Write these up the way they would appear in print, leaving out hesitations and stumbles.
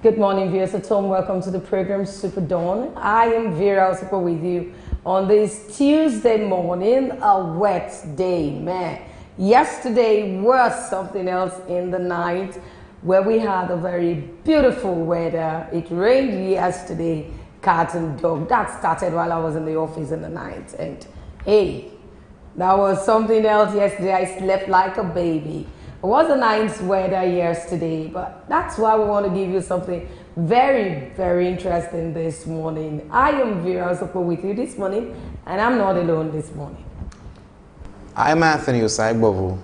Good morning, viewers at home. Welcome to the program Super Dawn. I am Vera, super with you on this Tuesday morning, a wet day, man. Yesterday was something else in the night where we had a very beautiful weather. It rained yesterday, cat and dog. That started while I was in the office in the night. And hey, that was something else yesterday. I slept like a baby. It was a nice weather yesterday, but that's why we want to give you something very, very interesting this morning. I am Vera Super with you this morning, and I'm not alone this morning. I'm Anthony Osaibovu.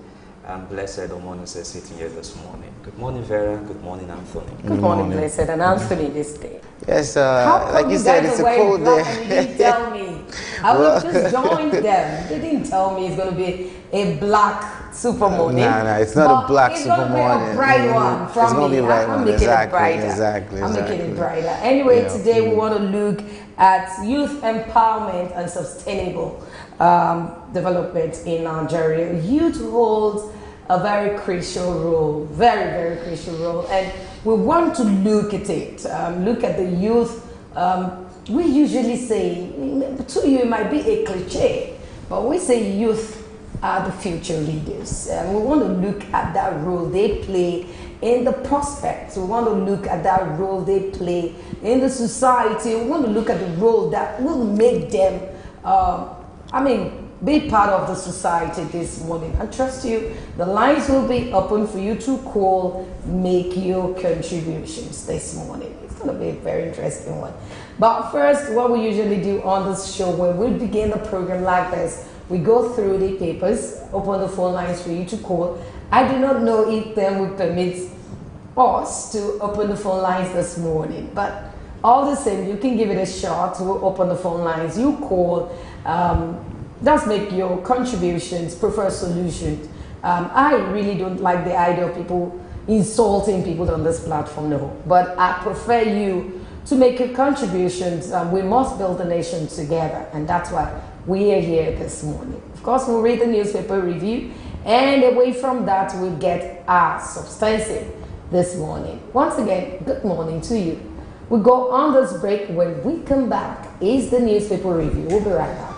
I'm Blessed Omonuse sitting here this morning. Good morning, Vera. Good morning, Anthony. Good morning, Blessed and Anthony this day. Yes, like you said, it's a cold day. You didn't tell me. I would have just joined them. They didn't tell me it's going to be a black super morning. No, it's not a black super morning. It's going to be a bright one from it's going me. To be a I'm making it brighter. Exactly. I'm making it brighter. Anyway, today we want to look at youth empowerment and sustainable development in Nigeria. Youth holds a very crucial role, very, very crucial role, and we want to look at it, look at the youth. We usually say, to you it might be a cliche, but we say youth are the future leaders, and we want to look at that role they play in the prospects. We want to look at that role they play in the society. We want to look at the role that will make them, be part of the society this morning. I trust you, the lines will be open for you to call, make your contributions this morning. It's going to be a very interesting one. But first, what we usually do on this show, when we begin the program like this, we go through the papers, open the phone lines for you to call. I do not know if them will permit us to open the phone lines this morning, but all the same, you can give it a shot. We'll open the phone lines. You call. Just make your contributions, prefer solutions. I really don't like the idea of people insulting people on this platform, no. But I prefer you to make your contributions. We must build the nation together, and that's why we are here this morning. Of course, we'll read the newspaper review, and away from that, we get our substantive this morning. Once again, good morning to you. We go on this break. When we come back, is the newspaper review. We'll be right back.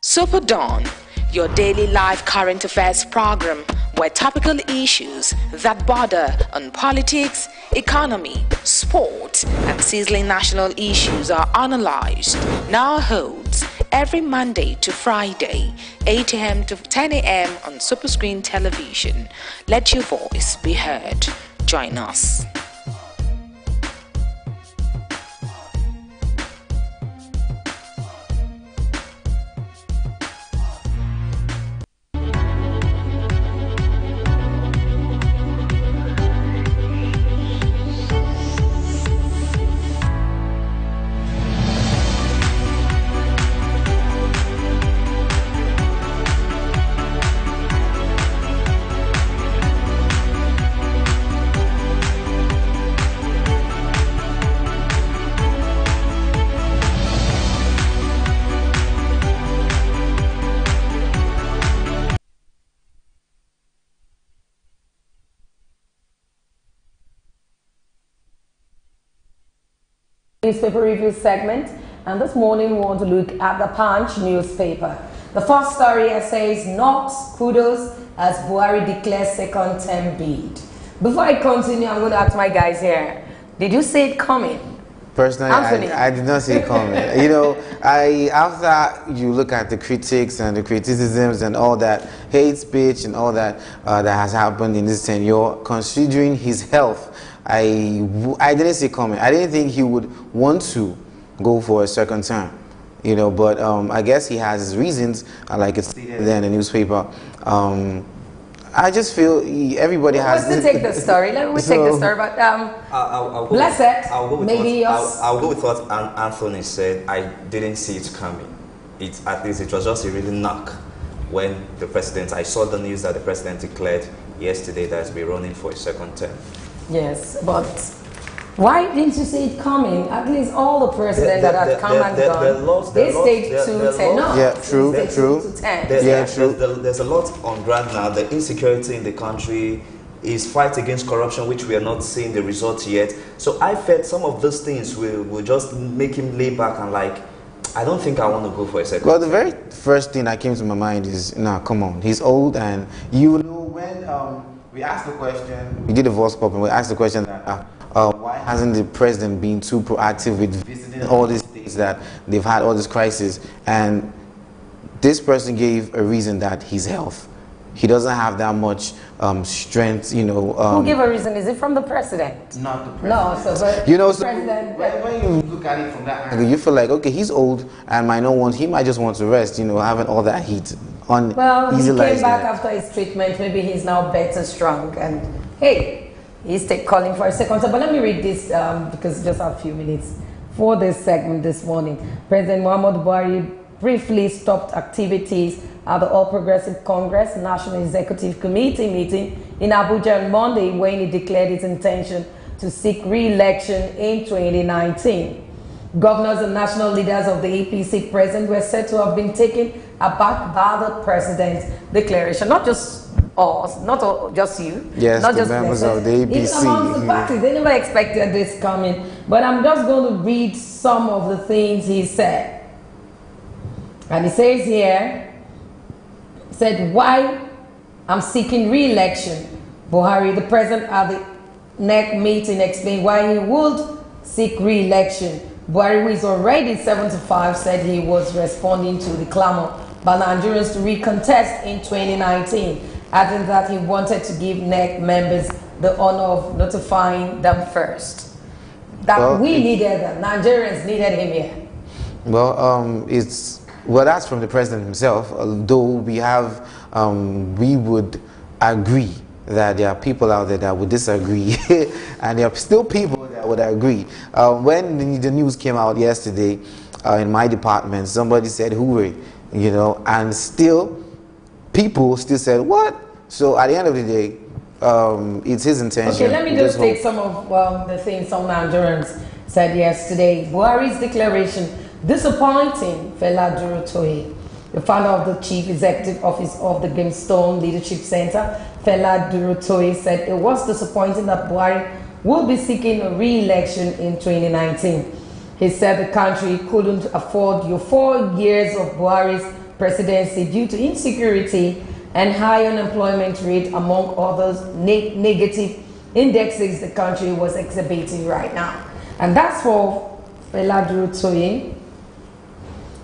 SuperDawn, your daily live current affairs program where topical issues that border on politics, economy, sport, and sizzling national issues are analyzed, now holds every Monday to Friday, 8 a.m. to 10 a.m. on Superscreen Television. Let your voice be heard. Join us. Newspaper review segment, and this morning we want to look at the Punch newspaper. The first story says, Knox kudos as Buhari declares second term bid. Before I continue, I'm going to ask my guys here, did you see it coming? Personally, I did not see it coming. You know, after you look at the critics and the criticisms and all that hate speech and all that that has happened in this tenure, considering his health, I didn't see it coming. I didn't think he would want to go for a second term, you know, but I guess he has his reasons, like it's stated there in the newspaper. I just feel everybody has. Let's take the story. Let me take the story. But I'll go Blessed, I'll go with what Anthony said. I didn't see it coming. At least it was just a really knock when the president. I saw the news that the president declared yesterday that he'll be running for a second term. Yes, but Why didn't you see it coming? At least all the presidents that have come and gone, they stayed to 10. No, yeah, true. There's a lot on ground now. The insecurity in the country is fight against corruption, which we are not seeing the results yet. So I felt some of those things will just make him lay back and like, I don't think I want to go for a second. Well, the very first thing that came to my mind is, nah, come on, he's old, and you know when we asked the question, we did a voice pop and we asked the question that why hasn't the president been too proactive with visiting all these states that they've had all this crisis, and this person gave a reason that his health. He doesn't have that much strength, you know. Who gave a reason? Is it from the president? Not the president. No, so you know, so when you look at it from that angle, you feel like, okay, he's old and he might just want to rest, you know, having all that heat on. Well, he came back after his treatment. Maybe he's now better, strong, and hey, he's calling for a second. But let me read this because just a few minutes for this segment this morning. President Muhammadu Buhari briefly stopped activities at the All Progressive Congress National Executive Committee meeting in Abuja on Monday when he declared his intention to seek re-election in 2019. Governors and national leaders of the APC present were said to have been taken aback by the president's declaration. Not just us, not just you, yes, not the just members of the APC. Even amongst the parties, they never expected this coming. But I'm just going to read some of the things he said. And he says here, said, why I'm seeking re-election. Buhari, the president at the NEC meeting, explained why he would seek re-election. Buhari, who is already 75, said he was responding to the clamor by Nigerians to recontest in 2019, adding that he wanted to give NEC members the honor of notifying them first. That we needed them, Nigerians needed him here. Well, that's from the president himself, although we have, we would agree that there are people out there that would disagree, and there are still people that would agree. When the news came out yesterday in my department, somebody said, hooray, you know, and still, people still said, what? So at the end of the day, it's his intention. Okay, let me just take some of the things some Nigerians said yesterday. Buhari's declaration, disappointing, Fela Durotoye, the founder of the Chief Executive Office of the Gemstone Leadership Center. Fela Durotoye said it was disappointing that Buhari will be seeking a re-election in 2019. He said the country couldn't afford your 4 years of Buhari's presidency due to insecurity and high unemployment rate, among others negative indexes the country was exhibiting right now. And that's for Fela Durotoye.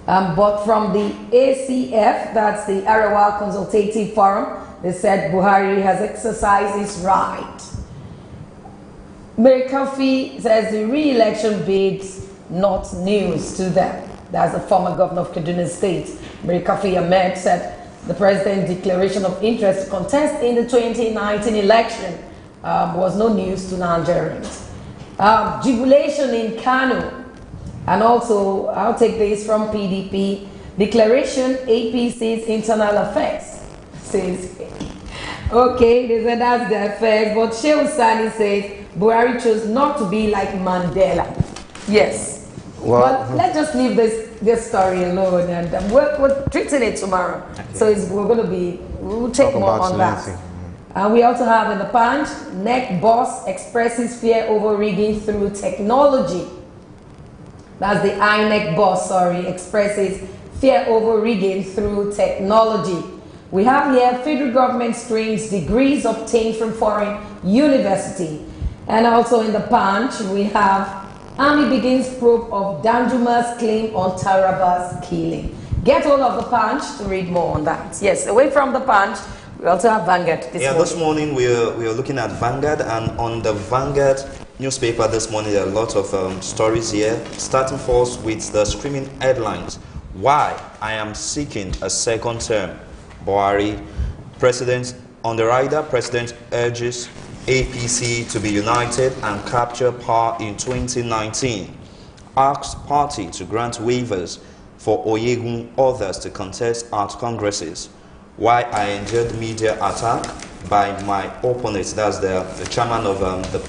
But from the ACF, that's the Arewa Consultative Forum, they said Buhari has exercised his right. Mary Kofi says the re-election bid's not news to them. That's the former governor of Kaduna State. Mary Kofi Ahmed said the president's declaration of interest to contest in the 2019 election was no news to Nigerians. Jubilation in Kano. And also, I'll take this from PDP. Declaration APC's internal affairs. Says, okay, they said that's their affairs. But Shehu Sani says Buhari chose not to be like Mandela. Yes. Well, but let's just leave this story alone, and we're treating it tomorrow. Okay. So we'll take more on that. And we also have in the Punch, NEC boss expresses fear over rigging through technology. That's the INEC boss, expresses fear over rigging through technology. We have here federal government screens degrees obtained from foreign university. And also in the Punch, we have Army begins probe of Danjuma's claim on Taraba's killing. Get hold of the Punch to read more on that. Yes, away from the Punch, we also have Vanguard this morning. This morning we are looking at Vanguard, and on the Vanguard newspaper this morning there are a lot of stories here, starting first with the screaming headlines. Why I am seeking a second term. Buhari, president on the rider, president urges APC to be united and capture power in 2019. Asks party to grant waivers for Oyegun others to contest at congresses. Why I endured media attack. by my opponent. That's the chairman of the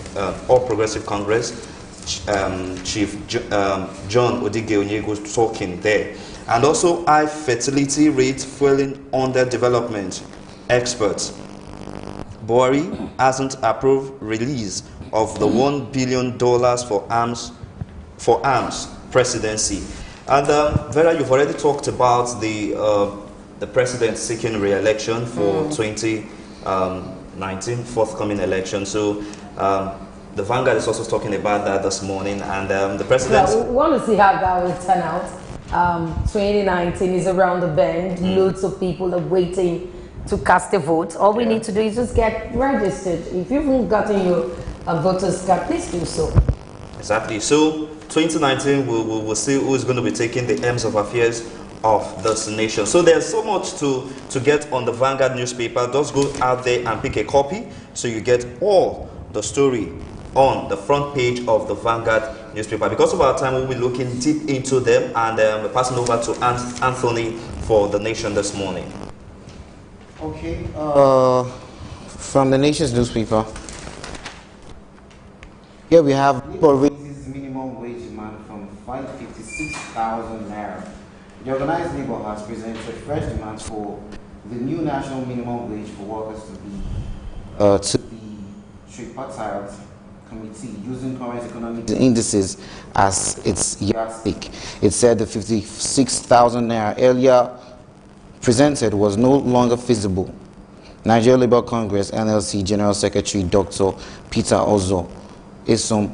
All Progressive Congress, Chief John Odige Onyego, talking there. And also high fertility rate fueling underdevelopment. Experts. Buhari hasn't approved release of the $1 billion for arms presidency. And Vera, you've already talked about the president seeking re-election for 2019 forthcoming election. So the Vanguard is also talking about that this morning, and the president. Well, we want to see how that will turn out. 2019 is around the bend. Loads of people are waiting to cast a vote. All we need to do is just get registered. If you haven't gotten your voters card, please do so. Exactly. So 2019, we'll see who is going to be taking the aims of affairs of this nation. So there's so much to get on the Vanguard newspaper. Just go out there and pick a copy so you get all the story on the front page of the Vanguard newspaper. Because of our time, we'll be looking deep into them, and we're passing over to Anthony for the Nation this morning. Okay. From the Nation's newspaper, here we have Labour raises minimum wage demand from 556,000 naira. The organized Labour has presented fresh demands for the new national minimum wage for workers to the tripartite committee using current economic indices as its yardstick. It said the 56,000 naira earlier presented was no longer feasible. Nigeria Labour Congress NLC General Secretary Dr. Peter Ozo Esom,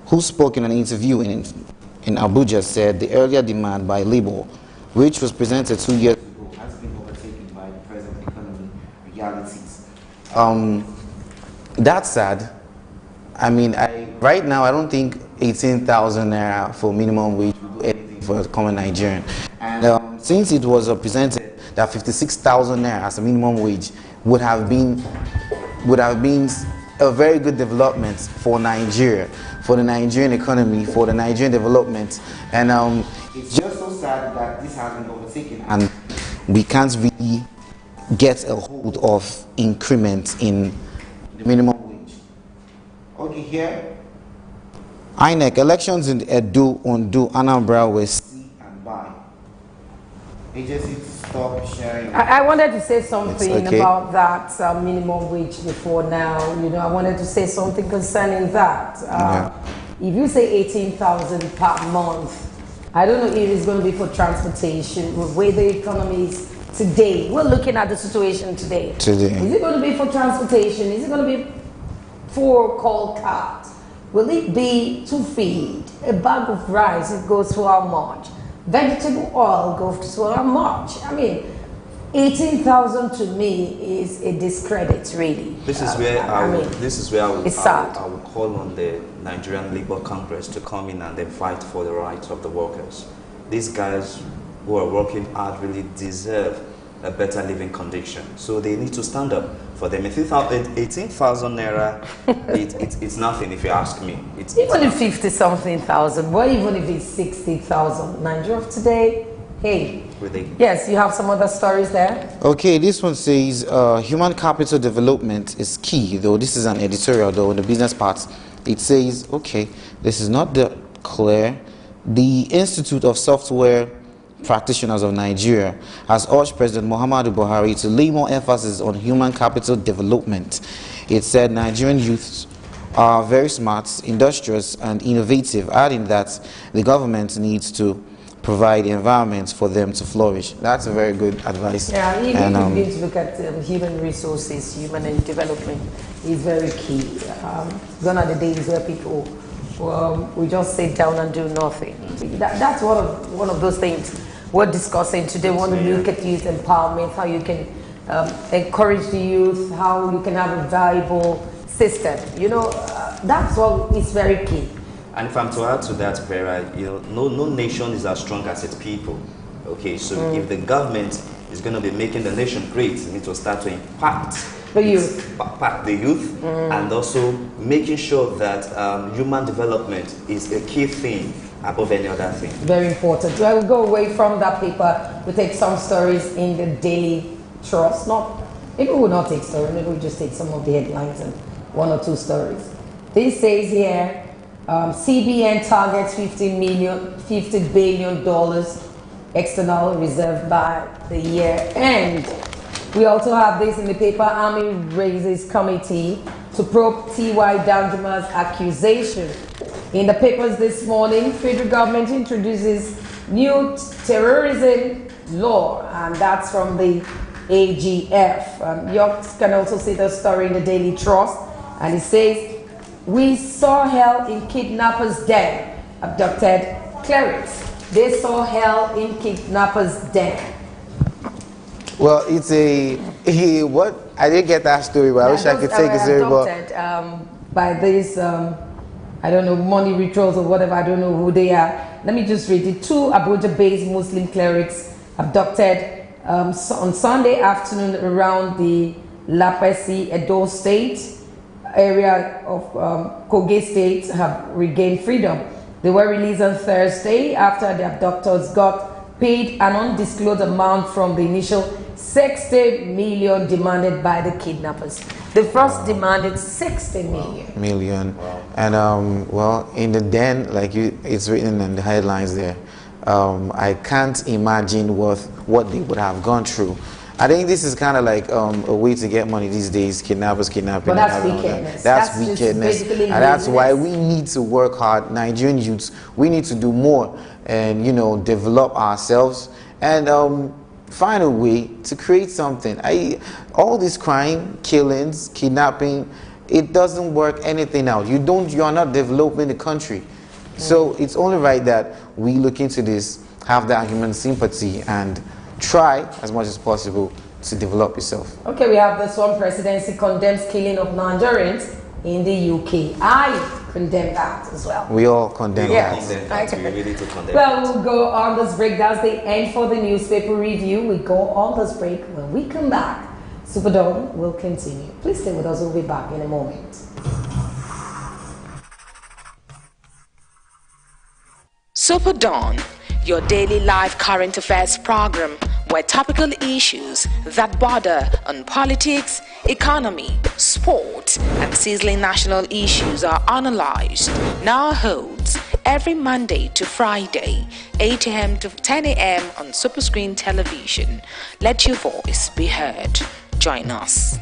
who spoke in an interview in Abuja, said the earlier demand by Labour, which was presented 2 years ago, has been overtaken by the present economic realities. That's sad. I mean, right now I don't think 18,000 naira for minimum wage will do anything for a common Nigerian. And since it was presented that 56,000 naira as a minimum wage would have been a very good development for Nigeria, for the Nigerian economy, for the Nigerian development. And it's just so sad that this has been overtaken and we can't really get a hold of increment in the minimum wage. Okay, here. INEC elections in Edo, Ondo, Anambra were see and buy. Agencies stop sharing. I wanted to say something about that minimum wage before now. You know, I wanted to say something concerning that. If you say 18,000 per month, I don't know if it's going to be for transportation, with where the economy is today. We're looking at the situation today. Is it going to be for transportation? Is it going to be for call cards? Will it be to feed? A bag of rice, it goes for how much? Vegetable oil goes for how much? I mean, 18,000 to me is a discredit, really. This is where I will call on the Nigerian Labour Congress to come in and then fight for the rights of the workers. These guys who are working hard really deserve a better living condition. So they need to stand up for them. 18,000 naira, it's nothing if you ask me. Even if 50-something thousand, well, even if it's 60,000, Nigeria of today, hey. Yes, you have some other stories there? Okay, this one says human capital development is key, though this is an editorial, though, in the business part. It says, okay, this is not clear. The Institute of Software Practitioners of Nigeria has urged President Muhammadu Buhari to lay more emphasis on human capital development. It said Nigerian youths are very smart, industrious, and innovative, adding that the government needs to provide environments for them to flourish. That's a very good advice. Yeah, you need to look at human resources, human development is very key. Gone are the days where people we just sit down and do nothing. That's one of those things we're discussing today. We want to look at youth empowerment, how you can encourage the youth, how you can have a viable system. You know, that's what is very key. And if I'm to add to that, Vera, you know, no nation is as strong as its people. Okay, so if the government is going to be making the nation great, it needs to start to impact the youth, and also making sure that human development is a key thing above any other thing. Very important. Well, we'll go away from that paper. We'll take some stories in the Daily Trust, not Maybe we'll not take stories, maybe we'll just take some of the headlines and one or two stories. This says here, CBN targets $50 billion external reserve by the year end. We also have this in the paper, Army raises committee to probe T.Y. Danjuma's accusation. In the papers this morning, federal government introduces new terrorism law, and that's from the AGF. You can also see the story in the Daily Trust, and it says, we saw hell in kidnappers' den, abducted clerics. They saw hell in kidnappers' den. Well, it's what? I didn't get that story, but I wish I could take it very well. By this, I don't know, money rituals or whatever, I don't know who they are. Let me just read it. 2 Abuja-based Muslim clerics abducted on Sunday afternoon around the Lapesi, Edo State area of Kogi State have regained freedom. They were released on Thursday after the abductors got paid an undisclosed amount from the initial 60 million demanded by the kidnappers. The first demanded 60 million. Wow. And well, in the den, like it's written in the headlines there, I can't imagine what they would have gone through. I think this is kind of like a way to get money these days, kidnapping. But that's wickedness. That's wickedness. And that's why we need to work hard, Nigerian youths. We need to do more and, develop ourselves and find a way to create something. All this crime, killings, kidnapping, it doesn't work anything out. You are not developing the country. So it's only right that we look into this, have that human sympathy, and try as much as possible to develop yourself. Okay, we have this one. Presidency condemns killing of Nigerians in the UK. I condemn that as well. We all condemn that. We really need to condemn well, we'll go on this break. That's the end for the newspaper review. We go on this break. When we come back, SuperDawn will continue. Please stay with us. We'll be back in a moment. SuperDawn, your daily live current affairs program where topical issues that border on politics, economy, sport, and sizzling national issues are analyzed, now holds every Monday to Friday, 8 a.m. to 10 a.m. on Superscreen Television. Let your voice be heard. Join us.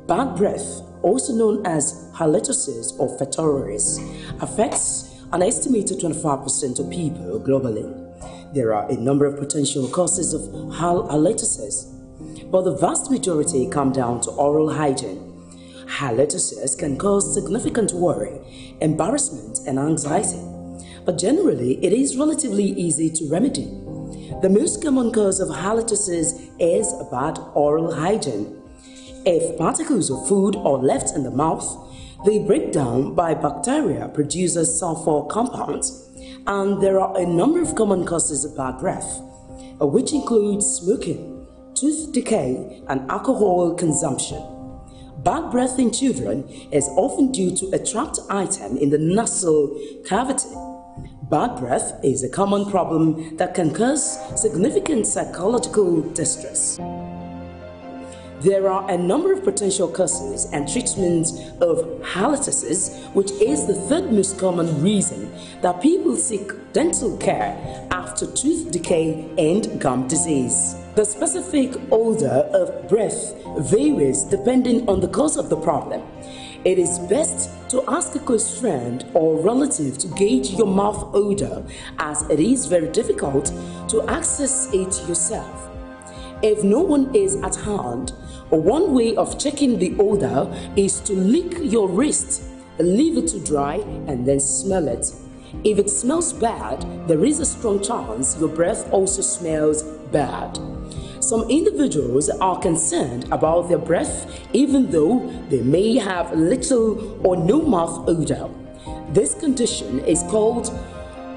Bad breath, also known as halitosis or phthosis, affects an estimated 25% of people globally. There are a number of potential causes of halitosis, but the vast majority come down to oral hygiene. Halitosis can cause significant worry, embarrassment, and anxiety, but generally it is relatively easy to remedy. The most common cause of halitosis is bad oral hygiene. If particles of food are left in the mouth, they break down by bacteria producing sulfur compounds, and there are a number of common causes of bad breath, which include smoking, tooth decay, and alcohol consumption. Bad breath in children is often due to a trapped item in the nasal cavity. Bad breath is a common problem that can cause significant psychological distress. There are a number of potential causes and treatments of halitosis, which is the third most common reason that people seek dental care after tooth decay and gum disease. The specific odor of breath varies depending on the cause of the problem. It is best to ask a close friend or relative to gauge your mouth odor, as it is very difficult to access it yourself. If no one is at hand, one way of checking the odor is to lick your wrist leave it to dry, and then smell it. If it smells bad, there is a strong chance your breath also smells bad. Some individuals are concerned about their breath even though they may have little or no mouth odor. This condition is called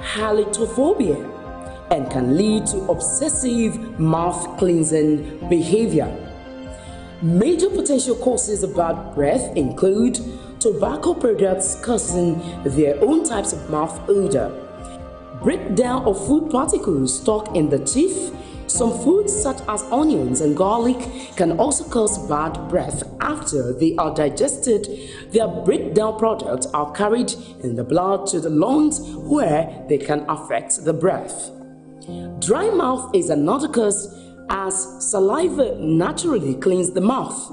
halitophobia and can lead to obsessive mouth cleansing behavior. Major potential causes of bad breath include tobacco products causing their own types of mouth odor, breakdown of food particles stuck in the teeth. Some foods such as onions and garlic can also cause bad breath after they are digested. Their breakdown products are carried in the blood to the lungs where they can affect the breath. Dry mouth is another cause, as saliva naturally cleans the mouth.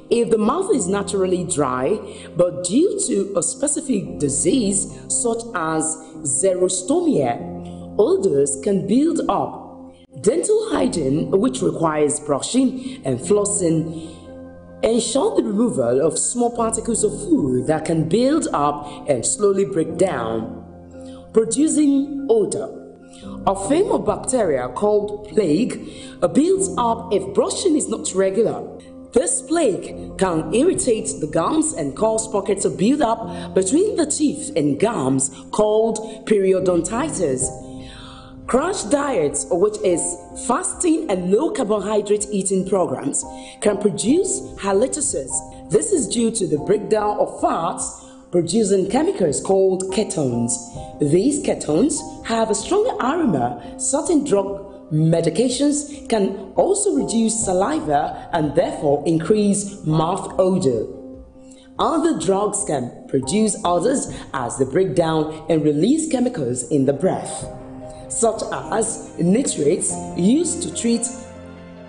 If the mouth is naturally dry, but due to a specific disease such as xerostomia, odors can build up. Dental hygiene, which requires brushing and flossing, ensure the removal of small particles of food that can build up and slowly break down, producing odor. A form of bacteria called plague builds up if brushing is not regular. This plague can irritate the gums and cause pockets of build-up between the teeth and gums called periodontitis. Crash diets, which is fasting and low carbohydrate eating programs, can produce halitosis. This is due to the breakdown of fats producing chemicals called ketones. These ketones have a stronger aroma. Certain drug medications can also reduce saliva and therefore increase mouth odor. Other drugs can produce odors as they break down and release chemicals in the breath, such as nitrates used to treat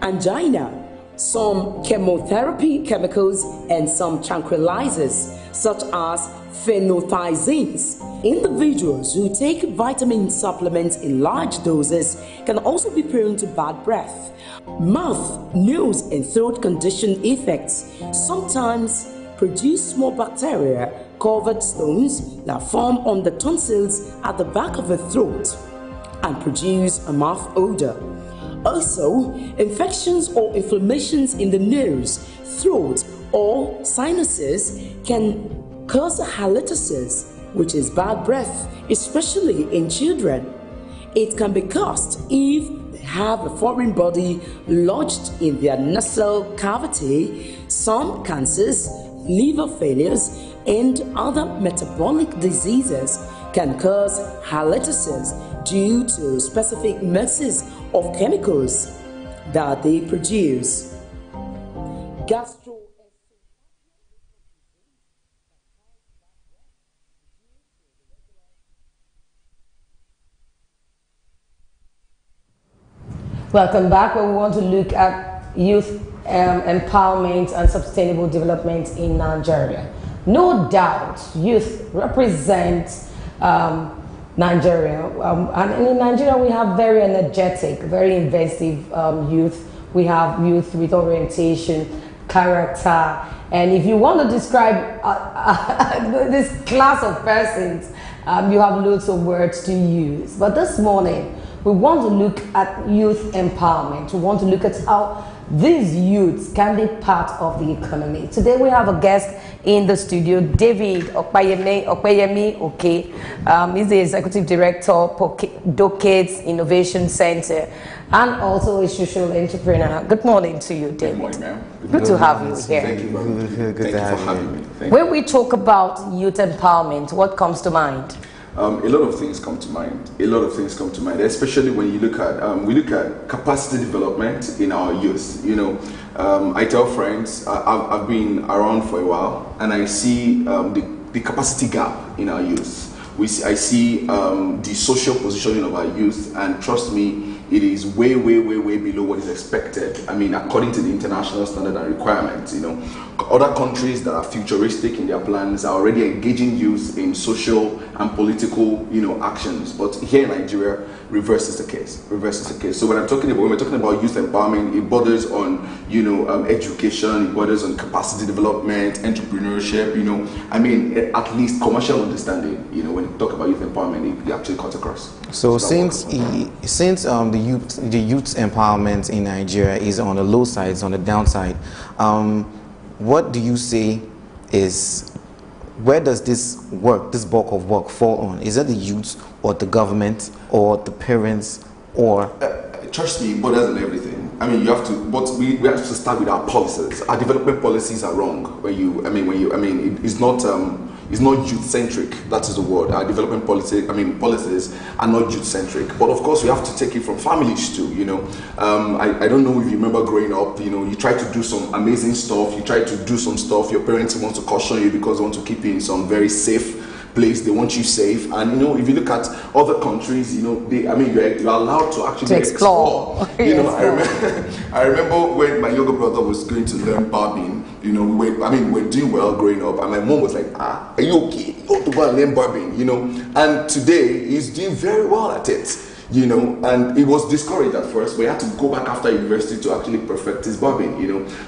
angina, some chemotherapy chemicals, and some tranquilizers such as phenothiazines. Individuals who take vitamin supplements in large doses can also be prone to bad breath. Mouth, nose, and throat condition effects sometimes produce small bacteria covered stones that form on the tonsils at the back of the throat and produce a mouth odor. Also, infections or inflammations in the nose, throat, or sinuses can cause halitosis, which is bad breath, especially in children. It can be caused if they have a foreign body lodged in their nasal cavity. Some cancers, liver failures, and other metabolic diseases can cause halitosis due to specific mixes of chemicals that they produce. Welcome back, where we want to look at youth empowerment and sustainable development in Nigeria. No doubt, youth represent Nigeria, and in Nigeria we have very energetic, very investive youth. We have youth with orientation, character, and if you want to describe this class of persons, you have loads of words to use. But this morning, we want to look at youth empowerment. We want to look at how these youths can be part of the economy. Today we have a guest in the studio, David Opeyemi Oke. He's the Executive Director of Docades Innovation Center and also a social entrepreneur. Good morning to you, David. Good morning, ma'am. Good to have you here. Thank you. Thank you for having me. When we talk about youth empowerment, what comes to mind? A lot of things come to mind. A lot of things come to mind, especially when you look at we look at capacity development in our youth. You know, I tell friends I've been around for a while, and I see the capacity gap in our youth. I see the social positioning of our youth, and trust me, it is way below what is expected. I mean, according to the international standard and requirements, you know, other countries that are futuristic in their plans are already engaging youth in social and political, actions. But here in Nigeria, reverse is the case. So when we're talking about youth empowerment, it borders on, education, it borders on capacity development, entrepreneurship, at least commercial understanding, when you talk about youth empowerment, it actually cuts across. So since the youth empowerment in Nigeria is on the low side, it's on the downside, what do you say is, where does this bulk of work fall on? Is it the youth or the government or the parents or? Trust me, it borders on everything. You have to, but we have to start with our policies. Our development policies are wrong. It's not youth-centric. That is the word. Our development policies are not youth-centric. But of course, we have to take it from families too. I don't know if you remember growing up. You try to do some amazing stuff. You try to do some stuff. Your parents want to caution you because they want to keep you in some very safe place. They want you safe. And if you look at other countries, you're allowed to actually explore. I remember when my younger brother was going to learn barbing. We were doing well growing up, and my mom was like, are you okay? You want to go and learn barbing, And today he's doing very well at it, and he was discouraged at first, but he had to go back after university to actually perfect his barbing,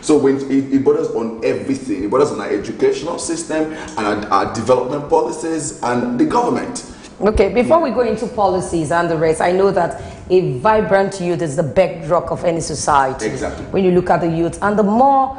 So when it borders on everything, it borders on our educational system and our development policies and the government. Okay, before we go into policies and the rest, I know that a vibrant youth is the bedrock of any society. Exactly. When you look at the youth, and the more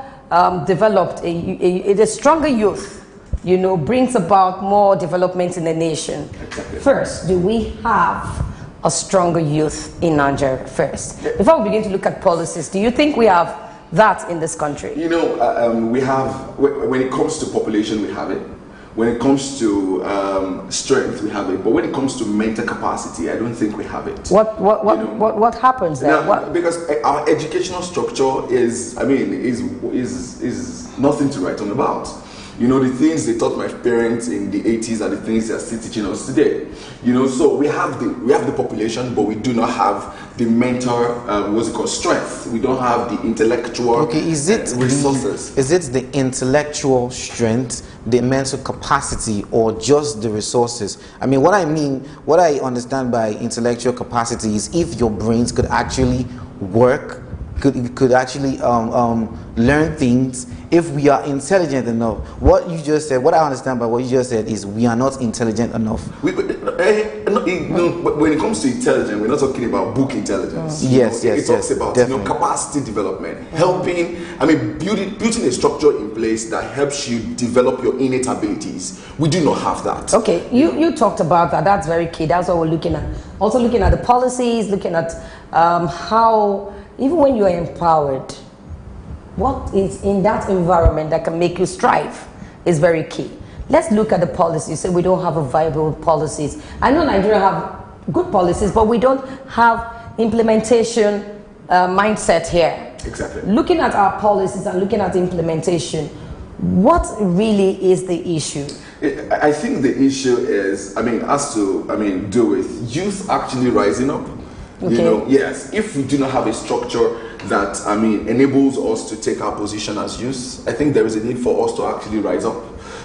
developed, a stronger youth, brings about more development in the nation. Exactly. First, do we have a stronger youth in Nigeria first? Before we begin to look at policies, do you think we have that in this country? We have, when it comes to population, we have it. When it comes to strength, we have it. But when it comes to mental capacity, I don't think we have it. What happens there? Because our educational structure is nothing to write on about. The things they taught my parents in the 80s are the things they are still teaching us today. So we have the population, but we do not have the mental, strength. We don't have the intellectual resources. Is it the intellectual strength, the mental capacity, or just the resources? What I understand by intellectual capacity is if your brains could actually work, could actually learn things, if we are intelligent enough. What I understand by what you just said is we are not intelligent enough. When it comes to intelligence, we're not talking about book intelligence. It talks about capacity development, helping, building a structure in place that helps you develop your innate abilities. We do not have that. Okay, you talked about that. That's very key. That's what we're looking at. Also looking at the policies, looking at how, even when you are empowered, what is in that environment that can make you strive is very key. Let's look at the policies. You say we don't have a viable policies. I know Nigeria have good policies, but we don't have implementation mindset here. Exactly. Looking at our policies and looking at the implementation, what really is the issue? I think the issue is, has to do with youth actually rising up. Okay. Yes, if we do not have a structure that enables us to take our position as youth, I think there is a need for us to actually rise up,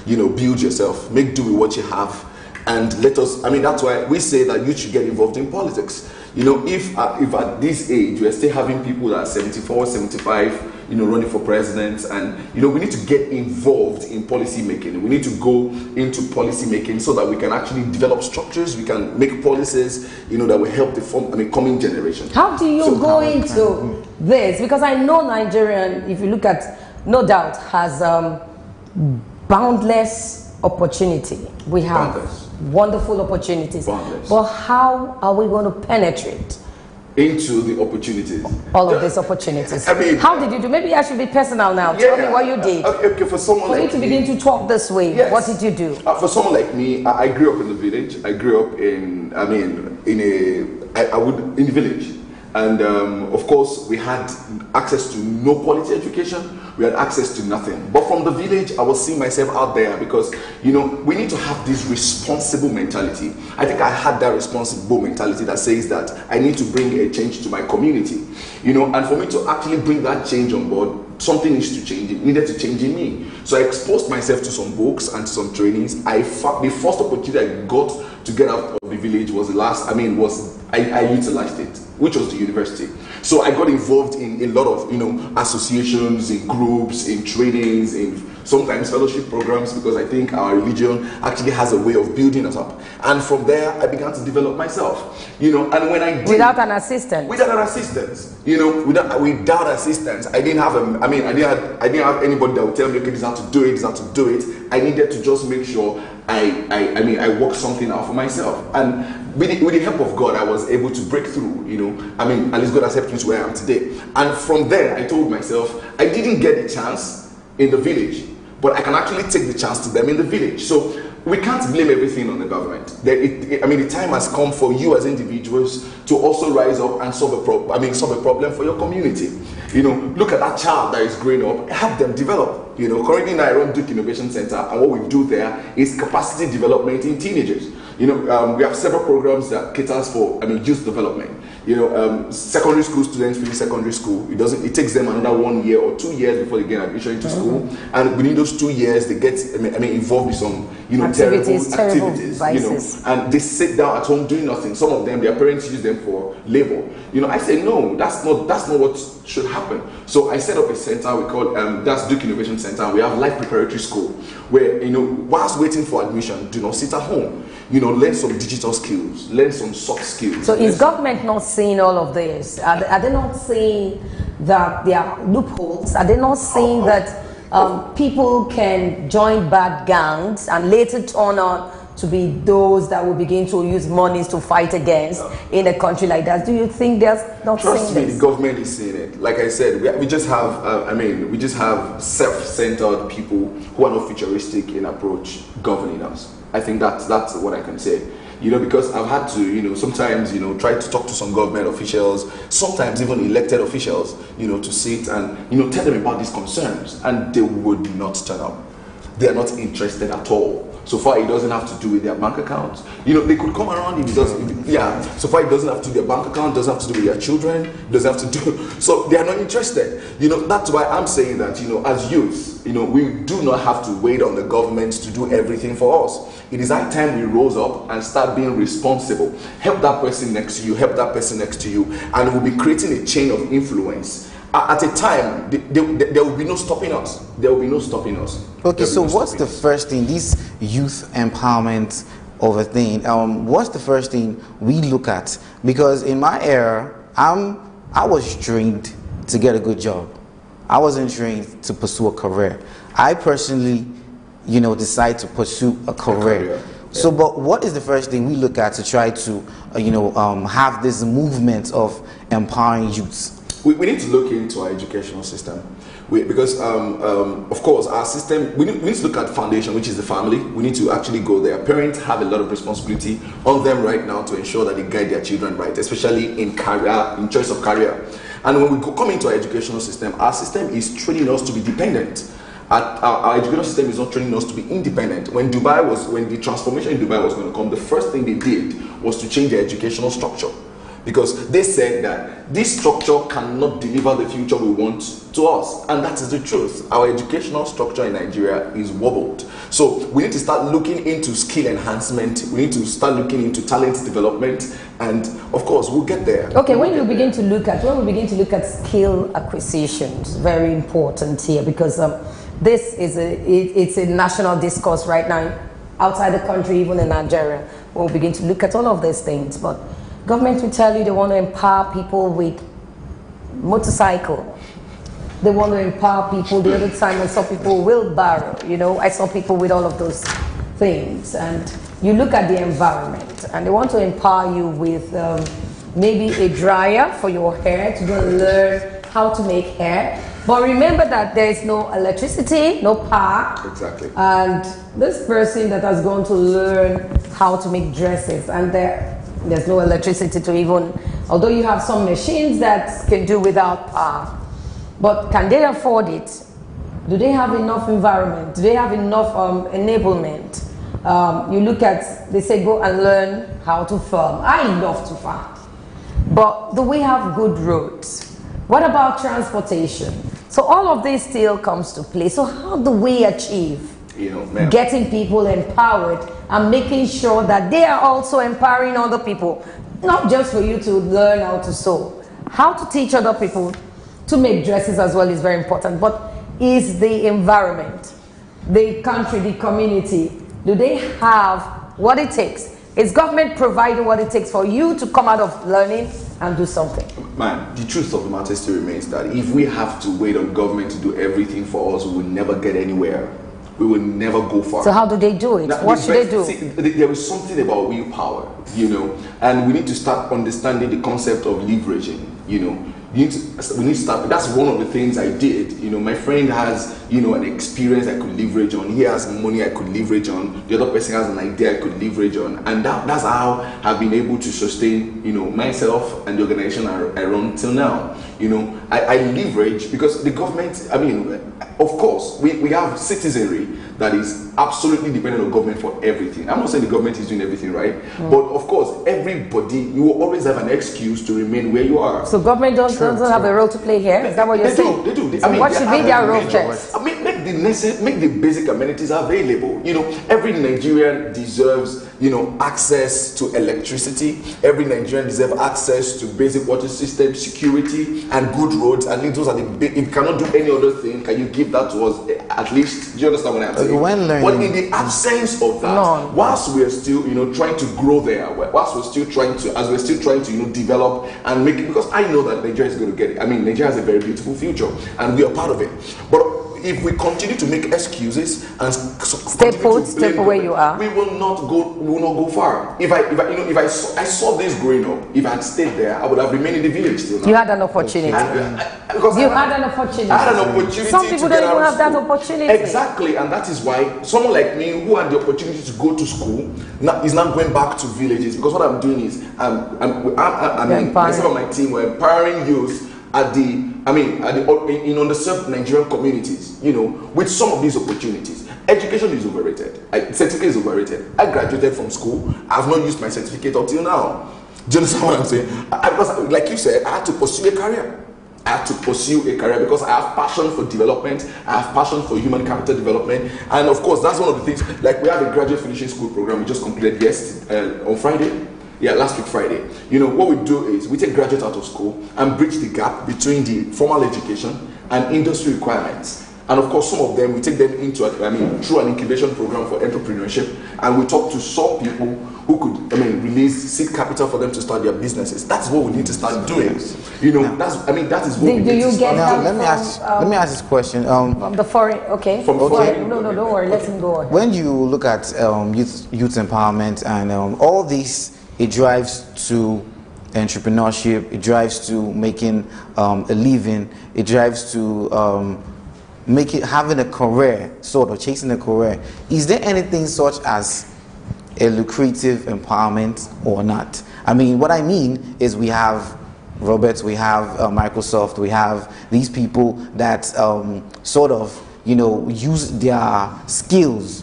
build yourself, make do with what you have, and let us, that's why we say that you should get involved in politics. If at this age we're still having people that are 74, 75, running for president, and we need to get involved in policy making. We need to go into policy making so that we can actually develop structures, we can make policies, that will help the coming generation. How do you go into this? Because I know Nigeria, if you look at, no doubt, has boundless opportunity. We have wonderful opportunities. But how are we going to penetrate into the opportunities? All of these opportunities. How did you do? Maybe I should be personal now. Tell me what you did. Okay, for someone for you to begin to talk this way, yes. What did you do? For someone like me, I grew up in the village. I grew up in the village. And of course, we had access to no quality education. We had access to nothing. But from the village, I was seeing myself out there because, we need to have this responsible mentality. I think I had that responsible mentality that says that I need to bring a change to my community. And for me to actually bring that change on board, something needed to change in me. So I exposed myself to some books and some trainings. The first opportunity I got to get out of the village was I utilized it, which was the university. So I got involved in a lot of, associations, in groups, in trainings, in sometimes fellowship programs, because I think our religion actually has a way of building us up. And from there, I began to develop myself, and when I did, without an assistant, without assistance, I didn't have I didn't have anybody that would tell me, okay, this is how to do it, this is how to do it. I needed to just make sure I worked something out for myself. And with the help of God, I was able to break through, at least God has helped me to where I am today. And from there, I told myself, I didn't get the chance in the village, but I can actually take the chance to them in the village. So we can't blame everything on the government. The time has come for you as individuals to also rise up and solve a problem for your community. Look at that child that is growing up, help them develop. Currently now I run Duke Innovation Center, and what we do there is capacity development in teenagers. We have several programs that caters for youth development. Secondary school students finish secondary school. It takes them another 1 year or 2 years before they get admission into school, and within those 2 years they get involved with some terrible activities, and they sit down at home doing nothing. Some of them, their parents use them for labor. I say no, that's not what should happen. So I set up a center we call that's Duke Innovation Center. We have life preparatory school where whilst waiting for admission, do not sit at home. Learn some digital skills, learn some soft skills. So is government not seeing all of this? Are they not seeing that there are loopholes? Are they not seeing that people can join bad gangs and later turn out to be those that will begin to use monies to fight against in a country like that? Do you think they're not seeing this? Trust me, the government is seeing it. Like I said, we just have self-centered people who are not futuristic in approach governing us. I think that's what I can say. Because I've had to, sometimes, try to talk to some government officials, sometimes even elected officials, to sit and, tell them about these concerns, and they would not turn up. They are not interested at all. So far, it doesn't have to do with their bank accounts. They could come around if it doesn't. So far, it doesn't have to do with their bank account. Doesn't have to do with their children. Doesn't have to do. So they are not interested. That's why I'm saying that. As youth, we do not have to wait on the government to do everything for us. It is high time we rose up and start being responsible. Help that person next to you. Help that person next to you, and we'll be creating a chain of influence. At a time, there will be no stopping us. There will be no stopping us. Okay, so what's the first thing, this youth empowerment of a thing, what's the first thing we look at? Because in my era, I was trained to get a good job. I wasn't trained to pursue a career. I personally, decide to pursue a career. So, but what is the first thing we look at to try to, have this movement of empowering youths? We need to look into our educational system. Because, of course, our system, we need to look at foundation, which is the family. We need to actually go there. Parents have a lot of responsibility on them right now to ensure that they guide their children right, especially in career, in choice of career. And when we come into our educational system, our system is training us to be dependent. Our educational system is not training us to be independent. When the transformation in Dubai was going to come, the first thing they did was to change their educational structure. Because they said that this structure cannot deliver the future we want to us. And that is the truth. Our educational structure in Nigeria is wobbled. So we need to start looking into skill enhancement. We need to start looking into talent development. And of course, we'll get there. Okay, when we begin to look at skill acquisitions, very important here, because this is it's a national discourse right now outside the country, even in Nigeria. We'll begin to look at all of these things. But government will tell you they want to empower people with motorcycle. They want to empower people. The other time I saw people wheelbarrow, I saw people with all of those things. And you look at the environment and they want to empower you with maybe a dryer for your hair to go and learn how to make hair. But remember that there is no electricity, no power. Exactly. And this person that has gone to learn how to make dresses, and there's no electricity to even, although you have some machines that can do without power, but can they afford it? Do they have enough environment? Do they have enough enablement? You look at, they say go and learn how to farm. I love to farm, but do we have good roads? What about transportation? So all of this still comes to play. So how do we achieve getting people empowered and making sure that they are also empowering other people? Not just for you to learn how to sew. How to teach other people to make dresses as well is very important. But is the environment, the country, the community, do they have what it takes? Is government providing what it takes for you to come out of learning and do something? Man, the truth of the matter still remains that if we have to wait on government to do everything for us, we will never get anywhere. We will never go far. So how do they do it? Now, what should they do? See, there is something about willpower, and we need to start understanding the concept of leveraging, we need to start. That's one of the things I did. My friend has, an experience I could leverage on. He has money I could leverage on. The other person has an idea I could leverage on. And that's how I've been able to sustain, myself and the organization I run till now. I leverage because the government, of course, we have citizenry that is absolutely dependent on government for everything. I'm not saying the government is doing everything right, but of course, everybody, you will always have an excuse to remain where you are. So government doesn't have a role to play here? Is that what you're saying? They do. So what should be their role first? Make the basic amenities available. Every Nigerian deserves, access to electricity. Every Nigerian deserves access to basic water system, security, and good roads. And those are if you cannot do any other thing, can you give that to us at least? Do you understand what I'm saying? But in the absence of that, whilst we're still, trying to grow there, whilst we're still trying to, develop and make it, because I know that Nigeria is going to get it. Nigeria has a very beautiful future, and we are part of it. But if we continue to make excuses and stay where you are, we will not go far. If I saw this growing up, if I had stayed there, I would have remained in the village still now. You had an opportunity. You had an opportunity. Some people don't even have that opportunity. Exactly, and that is why someone like me who had the opportunity to go to school is now going back to villages, because what I'm doing is myself and my team were empowering youth in underserved Nigerian communities, with some of these opportunities. Education is overrated. Certificate is overrated. I graduated from school. I've not used my certificate until now. Do you understand what I'm saying? Because, like you said, I had to pursue a career. Because I have passion for development. I have passion for human capital development. And of course, that's one of the things. Like, we have a graduate finishing school program we just completed on Friday. Last week Friday. What we do is we take graduates out of school and bridge the gap between the formal education and industry requirements. And of course, some of them we take them into through an incubation program for entrepreneurship, and we talk to some people who could release seed capital for them to start their businesses. That's what we need to start doing. That is what we need to start doing. Let me ask this question. From the foreign, okay. From the foreign. No, don't worry. Let him go on. When you look at youth empowerment and all these, it drives to entrepreneurship, it drives to making a living, it drives to having a career, sort of chasing a career. Is there anything such as a lucrative empowerment or not? What I mean is, we have Roberts, we have Microsoft, we have these people that use their skills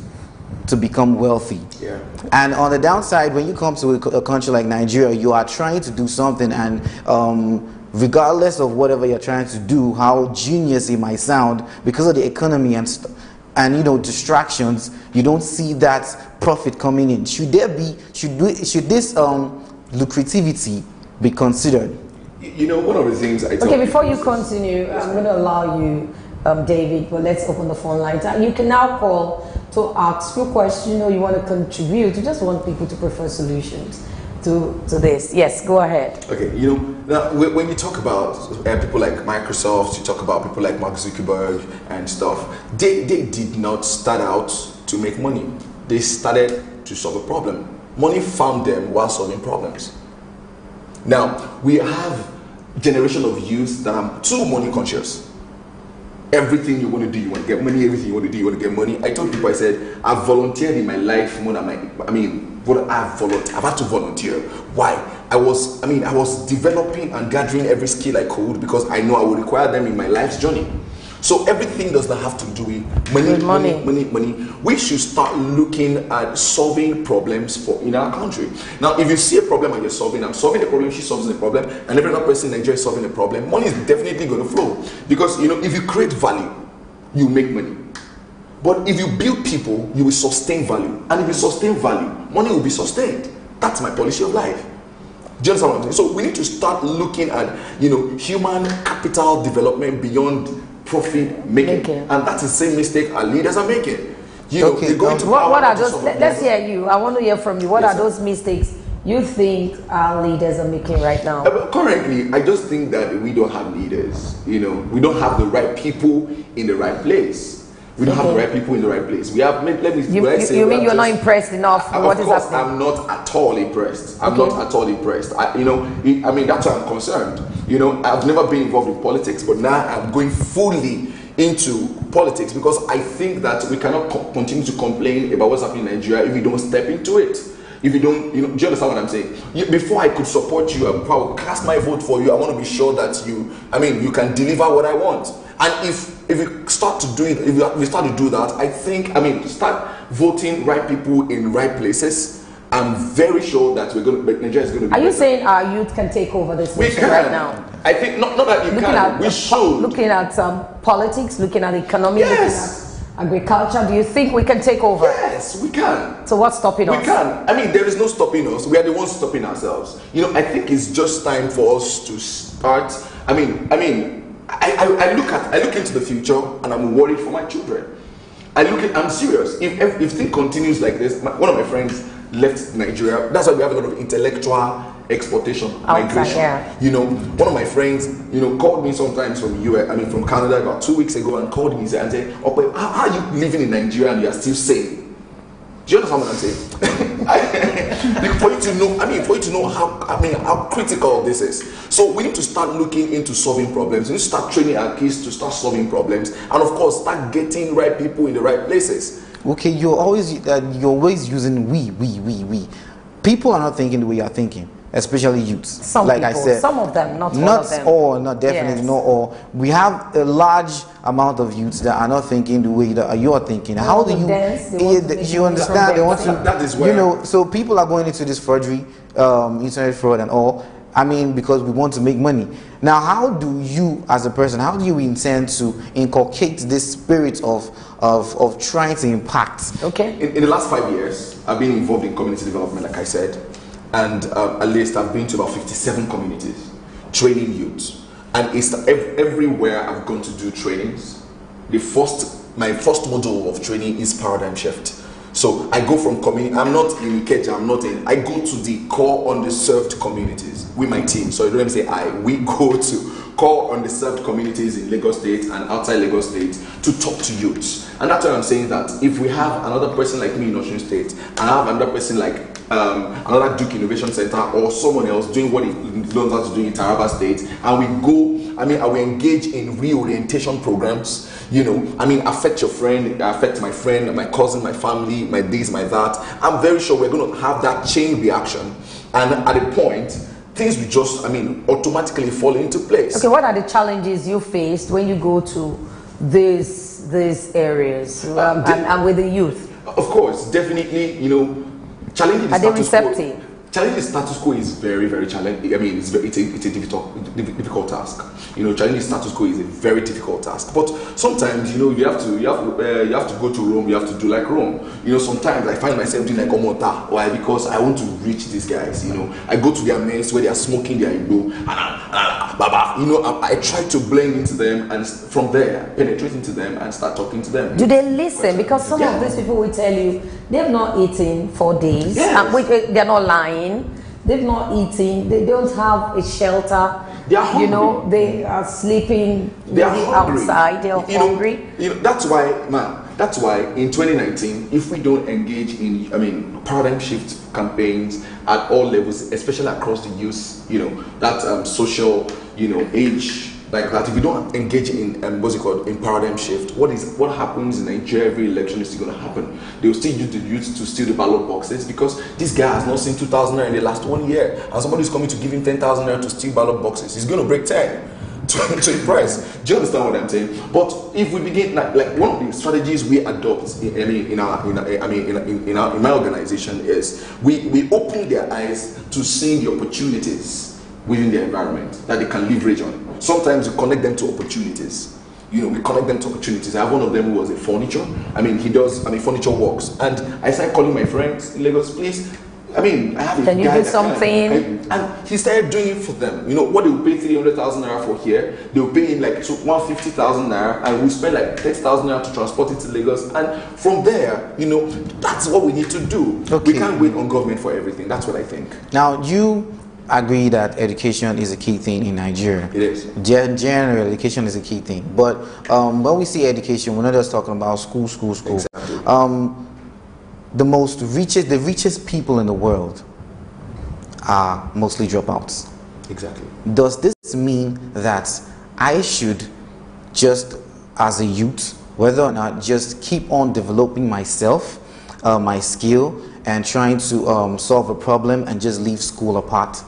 to become wealthy. And on the downside, when you come to a country like Nigeria, you are trying to do something, and regardless of whatever you're trying to do, how genius it might sound, because of the economy and distractions, you don't see that profit coming in. Should this lucrativity be considered? One of the things I Okay, before you continue, I'm going to allow you, David, but let's open the phone line. You can now call to ask your question, you want to contribute. You just want people to prefer solutions to this. Yes, go ahead. Okay, now when you talk about people like Microsoft, you talk about people like Mark Zuckerberg and stuff, they did not start out to make money. They started to solve a problem. Money found them while solving problems. Now, we have a generation of youth that are too money conscious. Everything you want to do, you want to get money. Everything you want to do, you want to get money. I told people, I said, I've volunteered in my life more than I've had to volunteer. Why? I was developing and gathering every skill I could, because I know I would require them in my life's journey. So everything does not have to do with money. We should start looking at solving problems in our country. Now, if you see a problem and you're solving, I'm solving the problem, she solves the problem, and every other person in Nigeria is solving the problem, money is definitely going to flow. Because, if you create value, you make money. But if you build people, you will sustain value. And if you sustain value, money will be sustained. That's my policy of life. Do you understand what I'm saying? So we need to start looking at, human capital development beyond profit making. And that's the same mistake our leaders are making. What are those? Let's hear you. I want to hear from you. What are those mistakes you think our leaders are making right now? Currently, I just think that we don't have leaders. We don't have the right people in the right place. We don't have the right people in the right place. We have. You mean you're not impressed enough with what is happening? I'm not at all impressed. I'm not at all impressed. That's why I'm concerned. I've never been involved in politics, but now I'm going fully into politics because I think that we cannot continue to complain about what's happening in Nigeria if we don't step into it. If you don't, do you understand what I'm saying? Before I could support you, I will cast my vote for you. I want to be sure that you can deliver what I want. And if we start to do it, if we start to do that, I think, start voting right people in right places. I'm very sure that Nigeria is going to be. Are you saying our youth can take over this nation right now? I think not that you can. We should. Looking at politics, looking at economy, looking at agriculture, do you think we can take over? Yes, we can. So what's stopping us? We can. There is no stopping us. We are the ones stopping ourselves. I think it's just time for us to start. I look into the future and I'm worried for my children. I'm serious. If things continues like this, one of my friends left Nigeria. That's why we have a lot of intellectual exportation, migration. One of my friends, called me sometimes from from Canada about 2 weeks ago and called me and said, "Oh, how are you living in Nigeria and you are still sane?" Do you understand what I'm saying? For you to know how critical this is. So we need to start looking into solving problems. We need to start training our kids to start solving problems, and of course, start getting right people in the right places. Okay, you're always using we. People are not thinking the way you're thinking, especially youths. Some of them, not all of them. Not all, not definitely not all. We have a large amount of youths that are not thinking the way that you're thinking. How do you? You understand? They want to. That is where So people are going into this forgery, internet fraud, and all. Because we want to make money. Now, how do you, as a person, how do you intend to inculcate this spirit of trying to impact? Okay. In the last 5 years, I've been involved in community development, like I said, and at least I've been to about 57 communities, training youth, and it's everywhere I've gone to do trainings. My first module of training is paradigm shift. So I go from community. I'm not in Ikeja. I go to the core underserved communities with my team. So don't let me say I. We go to core underserved communities in Lagos State and outside Lagos State to talk to youths. And that's why I'm saying that if we have another person like me in Osun State, and I have another person like another Duke Innovation Center or someone else doing what he learns how to do in Taraba State, and we go, I will engage in reorientation programs. Affect your friend, affect my friend, my cousin, my family, my this, my that. I'm very sure we're going to have that chain reaction, and at a point, things will just, automatically fall into place. Okay, what are the challenges you faced when you go to these areas and with the youth? Of course, definitely, challenging. Are they receptive? Challenging status quo is very, very challenging. It's a difficult task. Challenging status quo is a very difficult task. But sometimes, you have to go to Rome. You have to do like Rome. Sometimes I find myself doing like Omota. Why? Because I want to reach these guys. I go to their mess where they are smoking their Igbo, and I try to blend into them, and from there penetrate into them and start talking to them. Do they listen? Because some of these people will tell you they've not eaten for days. Yes. They're not lying. They've not eaten. They don't have a shelter. They are hungry. They are sleeping. They are hungry. Outside. They are hungry. That's why in 2019, if we don't engage in paradigm shift campaigns at all levels, especially across the youth, that social age like that, if we don't engage in in paradigm shift, what happens in Nigeria every election is still going to happen. They will still use the youth to steal the ballot boxes because this guy has not seen 2,000 naira in the last 1 year, and somebody is coming to give him 10,000 naira to steal ballot boxes. He's going to break 10. to impress. Do you understand what I'm saying? But if we begin like one of the strategies we adopt in my organization is we open their eyes to seeing the opportunities within the environment that they can leverage on. Sometimes we connect them to opportunities. You know, we connect them to opportunities. I have one of them who was a furniture. He does furniture works. And I started calling my friends in Lagos, please. I have a Can you guy do something? and he started doing it for them. You know, what they will pay 300,000 naira for here, they will pay him like 150,000 naira, and we spend like 30,000 naira to transport it to Lagos. And from there, you know, that's what we need to do. Okay. We can't wait on government for everything. That's what I think. Now, you agree that education is a key thing in Nigeria. It is. Generally, education is a key thing. But when we see education, we're not just talking about school. Exactly. The richest people in the world are mostly dropouts. Exactly. Does this mean that I should just, as a youth, whether or not just keep on developing myself, my skill, and trying to solve a problem and just leave school apart?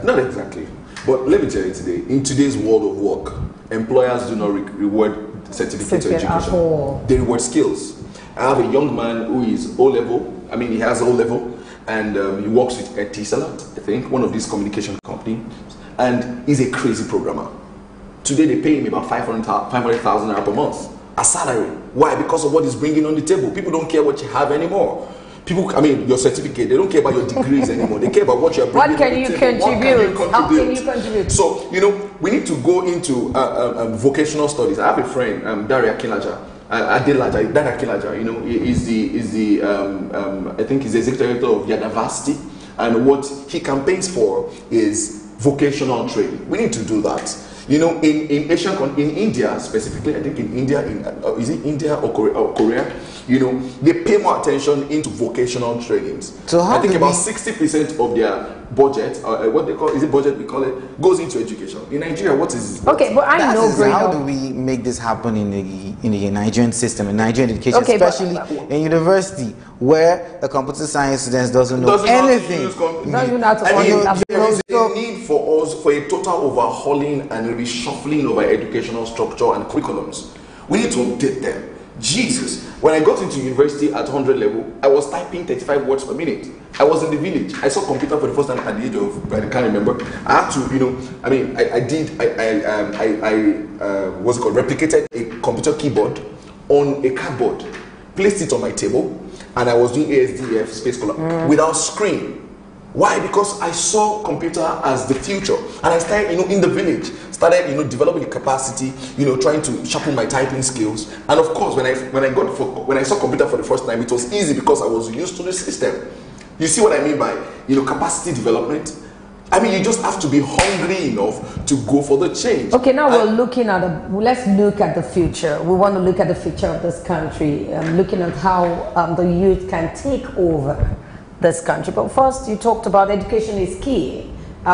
Not exactly. But let me tell you today, in today's world of work, employers do not reward certificate or education. They reward skills. I have a young man who is O-level. He has O-level, and he works with Etisalat, I think, one of these communication companies, and he's a crazy programmer. Today they pay him about 500,000 naira per month as salary. Why? Because of what he's bringing on the table. People don't care what you have anymore. People, your certificate, they don't care about your degrees anymore. They care about what you're bringing. What can you contribute? How can you contribute? So, we need to go into vocational studies. I have a friend, Daria Kilaja. Dara Kilaja, is the I think he's the executive director of Yadavasti, and what he campaigns for is vocational training. We need to do that. In India specifically, I think in India, is it India or Korea? They pay more attention into vocational trainings. So I think about 60% of their budget, what they call, is it budget we call it, goes into education. In Nigeria, what is? Okay, but I know. How do we make this happen in the Nigerian system, in Nigerian education, especially in university, where the computer science students doesn't know anything? There is a need for us for a total overhauling and reshuffling of our educational structure and curriculums. We need to update them. Jesus, when I got into university at 100 level, I was typing 35 words per minute. I was in the village. I saw computer for the first time at the age of, I can't remember. I had to, replicated a computer keyboard on a cardboard, placed it on my table, and I was doing ASDF space color without screen. Why? Because I saw computer as the future, and I started, in the village, developing a capacity, trying to sharpen my typing skills. And of course, when I saw computer for the first time, it was easy because I was used to the system. You see what I mean by, capacity development? You just have to be hungry enough to go for the change. Okay, now let's look at the future. We want to look at the future of this country, looking at how the youth can take over this country. But first, you talked about education is key.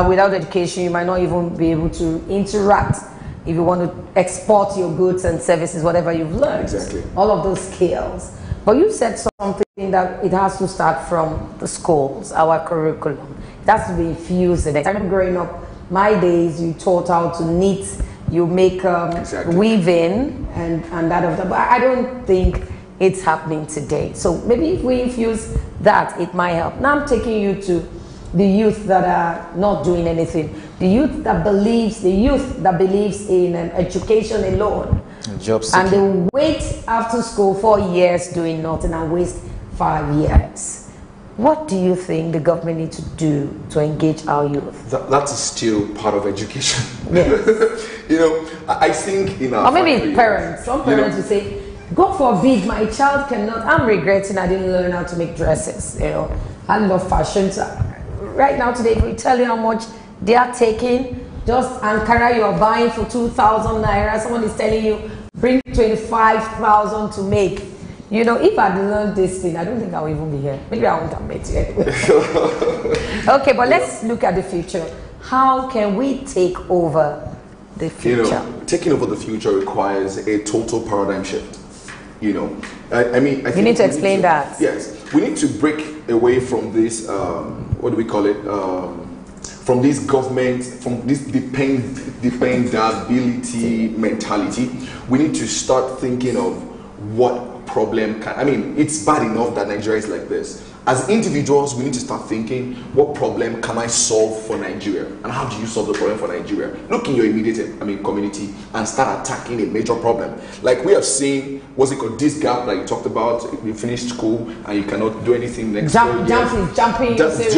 Without education, you might not even be able to interact if you want to export your goods and services, whatever you've learned. Exactly. All of those skills. But you said something that it has to start from the schools, our curriculum. It has to be infused in it. I remember growing up, my days, you taught how to knit, you make weaving and that of that. But I don't think it's happening today. So maybe if we infuse that, it might help. Now I'm taking you to the youth that are not doing anything. The youth that believes in education alone. And they wait after school 4 years doing nothing and waste 5 years. What do you think the government needs to do to engage our youth? That is still part of education. Yes. I think in our or maybe parents. Some parents will say, God forbid my child cannot. I'm regretting I didn't learn how to make dresses. I love fashion. So right now today, if we tell you how much they are taking, just Ankara you're buying for 2,000 naira. Someone is telling you bring 25,000 to make. If I'd learned this thing, I don't think I'll even be here. Maybe I won't have met you anyway. Okay, but let's look at the future. How can we take over the future? Taking over the future requires a total paradigm shift. I think you need to explain that. Yes, we need to break away from this. What do we call it? from this government, from this dependability mentality. We need to start thinking of what problem can, I mean, it's bad enough that Nigeria is like this. As individuals, we need to start thinking, what problem can I solve for Nigeria? And how do you solve the problem for Nigeria? Look in your immediate, community and start attacking a major problem. Like we have seen, what's it called, this gap that you talked about, you finished school and you cannot do anything next jumping. Do you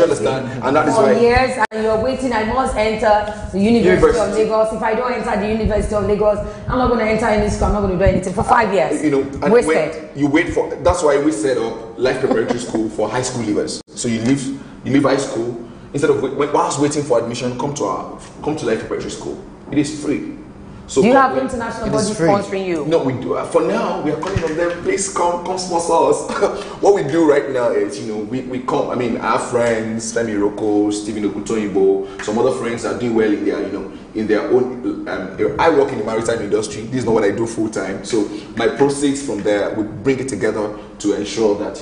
understand? And that is why. For years and you're waiting, I must enter the University of Lagos. If I don't enter the University of Lagos, I'm not going to enter any school, I'm not going to do anything for 5 years. And wasted. You wait for, that's why we set up life preparatory school for high school leavers. So you leave high school, instead of whilst waiting for admission, come to life preparatory school. It is free. So do you have international bodies sponsoring you? No, we do. For now, we are calling on them. Please come sponsor us. What we do right now is, we come. I mean, our friends, Femi Roko, Stephen Okutoyibo, some other friends are doing well in their own. I work in the maritime industry. This is not what I do full time. So my proceeds from there, we bring it together to ensure that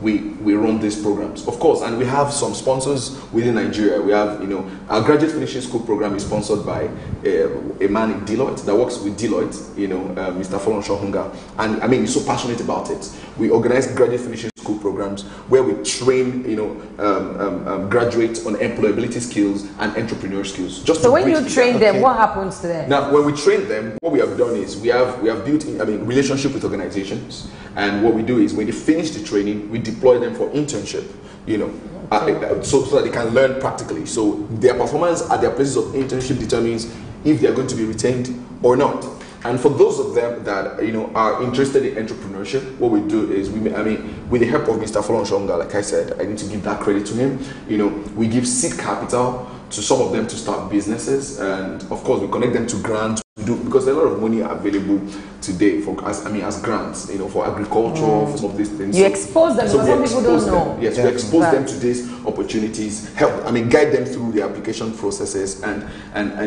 we run these programs, of course, and we have some sponsors within Nigeria. We have, our graduate finishing school program is sponsored by a man in Deloitte that works with Deloitte, Mr. Folon Shohunga, and I mean, he's so passionate about it. We organize graduate finishing school programs where we train, graduates on employability skills and entrepreneur skills. So when you train them, what happens to them? Now, when we train them, what we have done is we have built relationship with organizations, and what we do is when they finish the training, we deploy them for internship, so that they can learn practically. So their performance at their places of internship determines if they are going to be retained or not. And for those of them that are interested in entrepreneurship, what we do is with the help of Mr. Folon Shonga, like I said, I need to give that credit to him. We give seed capital to some of them to start businesses, and of course we connect them to grants. Because a lot of money are available today as grants, for agriculture, for some of these things. You expose them, because some people don't know. Yes, we expose them to these opportunities, guide them through the application processes, and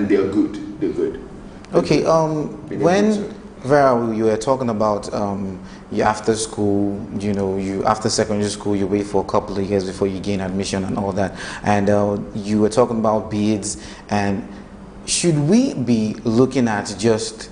they're good. They're good. Okay, when Vera, you were talking about you after school, you after secondary school, you wait for a couple of years before you gain admission and all that, and you were talking about bids, and should we be looking at just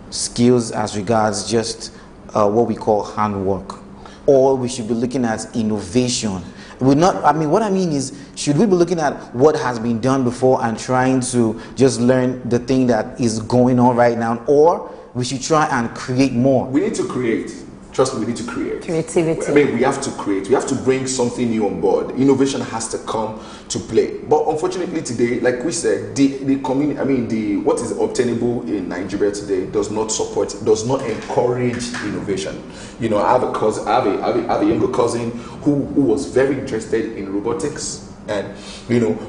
skills as regards just what we call handwork, or we should be looking at innovation? What I mean is, should we be looking at what has been done before and trying to just learn the thing that is going on right now, or we should try and create more? We need to create. Trust me, we need to create. Creativity. We have to create. We have to bring something new on board. Innovation has to come to play. But unfortunately today, like we said, what is obtainable in Nigeria today does not encourage innovation. I have a cousin, I have a younger cousin who was very interested in robotics. And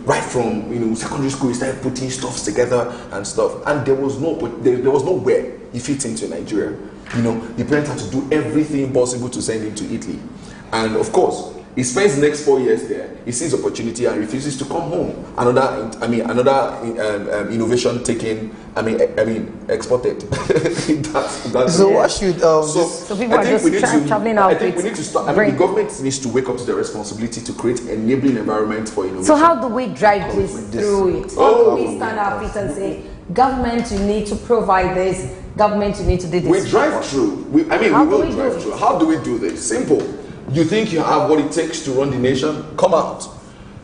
right from secondary school, he started putting stuff together and stuff, and there was nowhere he fit into Nigeria. The parents had to do everything possible to send him to Italy, and of course, he spends the next 4 years there. He sees opportunity and refuses to come home. Another innovation taken. Exported. So what should so people are just traveling out? I think we need to start. The government needs to wake up to the responsibility to create enabling environment for innovation. So how do we drive this through it? How do we stand our feet and say, government, you need to provide this. Government, you need to do this. We drive through. We will drive through. How do we do this? Simple. You think you have what it takes to run the nation? Come out.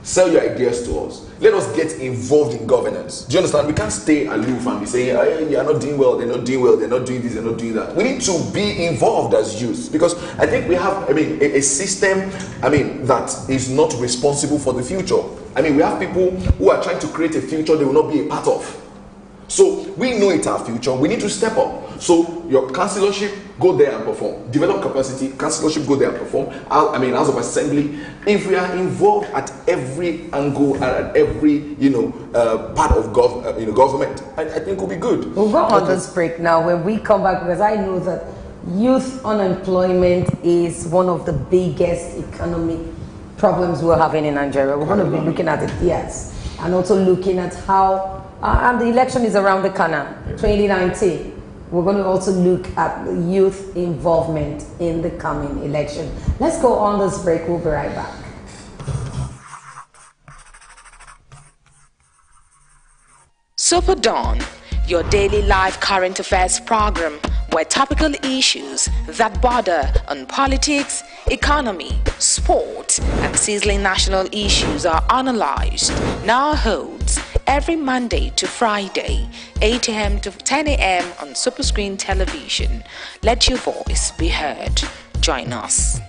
Sell your ideas to us. Let us get involved in governance. Do you understand? We can't stay aloof and be saying, you are not doing well, they're not doing well, they're not doing this, they're not doing that. We need to be involved as youth, because I think we have, a system, that is not responsible for the future. We have people who are trying to create a future they will not be a part of. So we know it's our future. We need to step up. So your councillorship, go there and perform. Develop capacity. Councillorship, go there and perform. House of Assembly. If we are involved at every angle and at every part of government, I think we'll be good. We'll go on this break now. When we come back, because I know that youth unemployment is one of the biggest economic problems we're having in Nigeria. We're going to be looking at it, yes, and also looking at how. And the election is around the corner, 2019. We're going to also look at the youth involvement in the coming election. Let's go on this break. We'll be right back. SuperDawn, your daily live current affairs program where topical issues that border on politics, economy, sport, and sizzling national issues are analyzed, now holds every Monday to Friday, 8 a.m. to 10 a.m. on Superscreen Television. Let your voice be heard. Join us.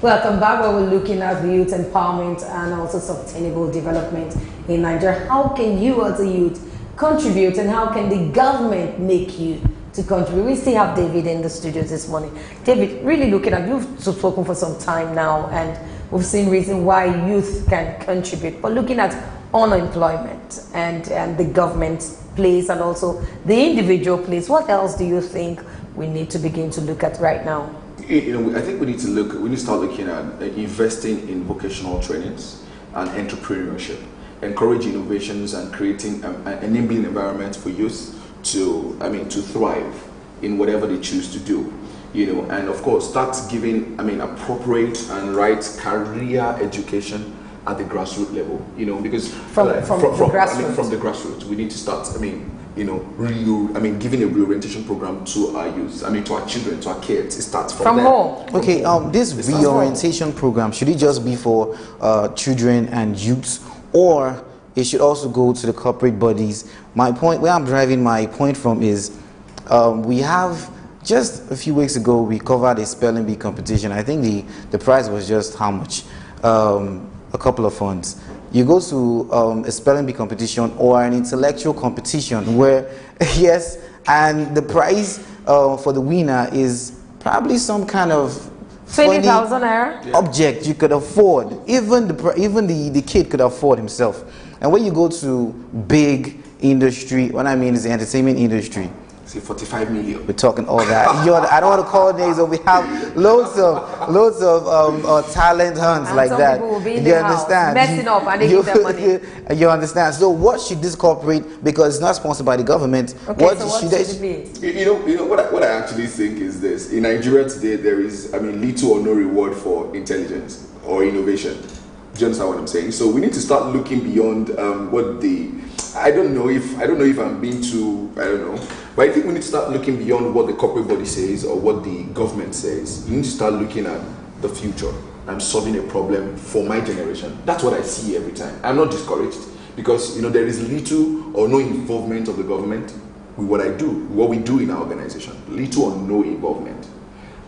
Welcome back, where we're looking at the youth empowerment and also sustainable development in Nigeria. How can you as a youth contribute, and how can the government make you to contribute? We still have David in the studios this morning. David, really looking at, you've spoken for some time now, and we've seen reason why youth can contribute, but looking at unemployment and the government place and also the individual place, what else do you think we need to begin to look at right now? I think we need to start looking at investing in vocational trainings and entrepreneurship, encourage innovations and creating an enabling environment for youth to thrive in whatever they choose to do, and of course start giving, appropriate and right career education at the grassroots level, because from the grassroots, we need to start, giving a reorientation program to our youth, to our children, to our kids. It starts from home. Okay, this reorientation program, should it just be for children and youths, or it should also go to the corporate bodies? My point, where I'm driving my point from is, we have, just a few weeks ago, we covered a spelling bee competition. I think the prize was just how much? A couple of funds. You go to a spelling bee competition or an intellectual competition where, yes, and the prize for the winner is probably some kind of 20,000 naira object you could afford. Even the kid could afford himself. And when you go to big industry, what I mean is the entertainment industry, say 45 million. We're talking all that. I don't want to call names, but we have loads of talent hunts and like that. You understand? Messing up and they give them money. You understand? So what should this corporate, because it's not sponsored by the government, okay, what should it be? What I actually think is this. In Nigeria today, there is, little or no reward for intelligence or innovation. Do you understand what I'm saying? So we need to start looking beyond I don't know if I'm being too, I don't know. But I think we need to start looking beyond what the corporate body says or what the government says. You need to start looking at the future and solving a problem for my generation. That's what I see every time. I'm not discouraged because, there is little or no involvement of the government with what we do in our organization. Little or no involvement.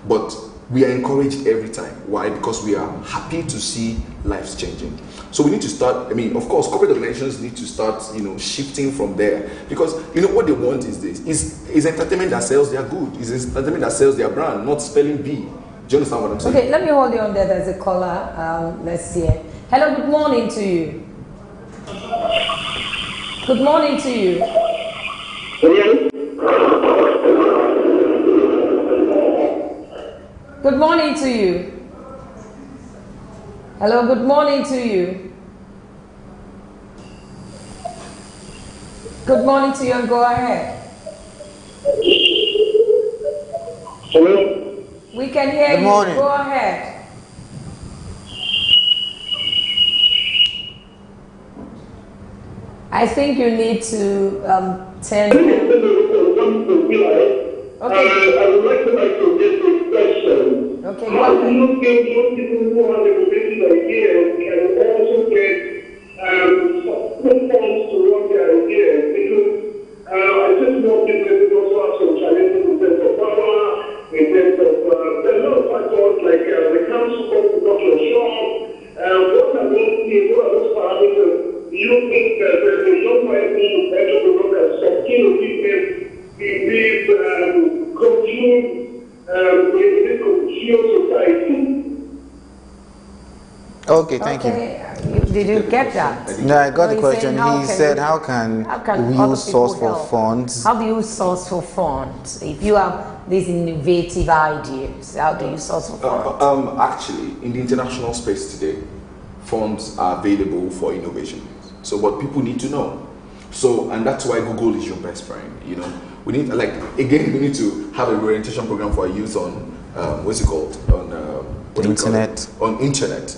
But we are encouraged every time. Why? Because we are happy to see lives changing. So we need to start, of course, corporate organizations need to start, shifting from there. Because, what they want is this. Is entertainment that sells their good. Is entertainment that sells their brand, not spelling bee. Do you understand what I'm saying? Okay, let me hold you on there. There's a caller. Let's see it. Hello, good morning to you. Good morning to you. Good morning to you. Hello, good morning to you. Good morning to you, and go ahead. Hello? We can hear good you. Morning. Go ahead. I think you need to turn. Okay. I would like to get this question. Okay, go How do ahead. you think young people who have innovative ideas can also get funds to work their ideas? Because I just want people to also have some challenges in terms of power, in terms of there are a lot of factors like the council production shop. What are those parameters? Do you think that the young people entrepreneur can succeed with business in this society? Okay, thank you. Did you get that? No, I got the he's question. saying, He said, how can we use source for help? funds? How do you source for funds? If you have these innovative ideas, how do you source for funds? Actually, in the international space today, funds are available for innovation. So what people need to know, So, and that's why Google is your best friend. You know, we need, like, again, we need to have a orientation program for our youth on what's it called, on internet,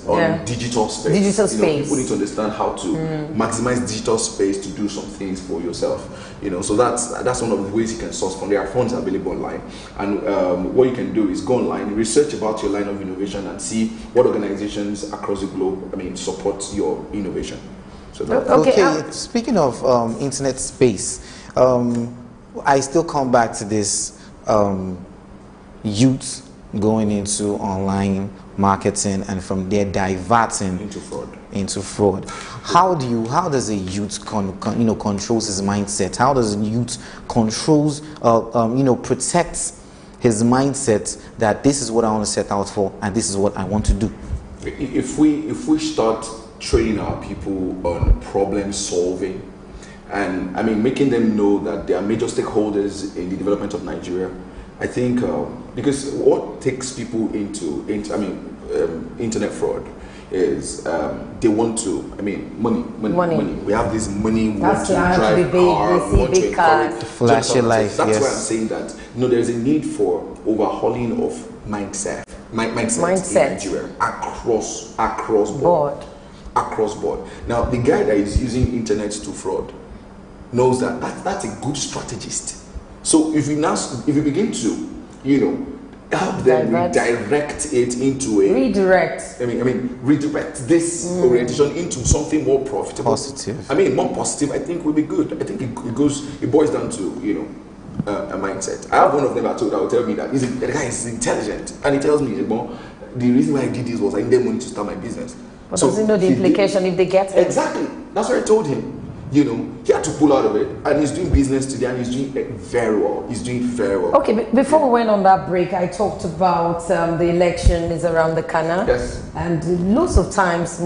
on digital space. Digital space. People need to understand how to maximize digital space to do some things for yourself. You know, so that's one of the ways you can source funds. There are funds available online, and what you can do is go online, research about your line of innovation, and see what organizations across the globe, support your innovation. So okay. Speaking of internet space, I still come back to this youth going into online marketing and from there diverting into fraud. How does a youth controls his mindset? How does a youth controls protects his mindset that this is what I want to set out for and this is what I want to do? If we start training our people on problem solving and making them know that they are major stakeholders in the development of Nigeria, I think because what takes people into internet fraud is they want to money. We have this money. We want to drive car. We want to encourage flashy life. That's why I'm saying that there's a need for overhauling of mindset in Nigeria across board. Across board. Now, the guy that is using internet to fraud knows that that's a good strategist. So if you begin to, help them redirect it into a redirect this orientation into something more profitable, positive. More positive. I think will be good. I think it boils down to a mindset. I have one of them that will tell me that the guy is intelligent, and he tells me, the reason why I did this was I didn't want to start my business. But does he know the implication if they get it? Exactly. That's what I told him. He had to pull out of it, and he's doing business today, and he's doing it very well. He's doing very well. Okay, before we went on that break, I talked about the election is around the corner. Yes. And most times,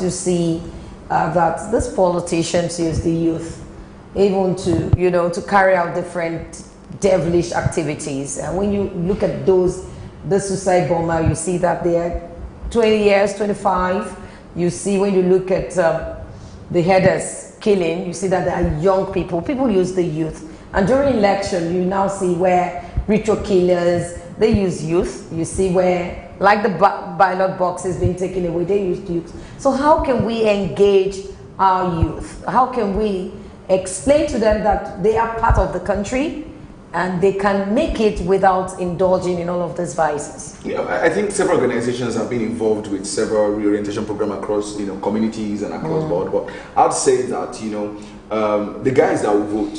you see that these politicians use the youth even to carry out different devilish activities. And when you look at the suicide bomber, you see that they are 20 years, 25. You see when you look at the headers killing, you see that there are young people use the youth. And during election, you now see where ritual killers, they use youth. You see where, like the ballot boxes being taken away, they use youth. So how can we engage our youth? How can we explain to them that they are part of the country and they can make it without indulging in all of these vices? I think several organizations have been involved with several reorientation programs across communities and across board. But I'd say that the guys that will vote,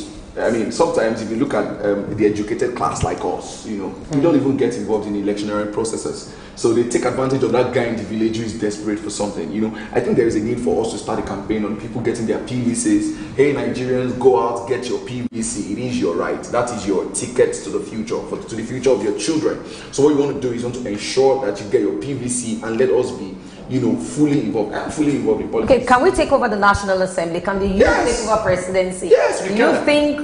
sometimes if you look at the educated class like us, we don't even get involved in electionary processes. So they take advantage of that guy in the village who is desperate for something. I think there is a need for us to start a campaign on people getting their PVCs. Hey, Nigerians, go out, get your PVC. It is your right. That is your ticket to the future, to the future of your children. So what you want to do is you want to ensure that you get your PVC and let us be fully involved. I'm fully involved in politics. Okay, can we take over the National Assembly? Can the youth take over presidency? Yes, we can. You think?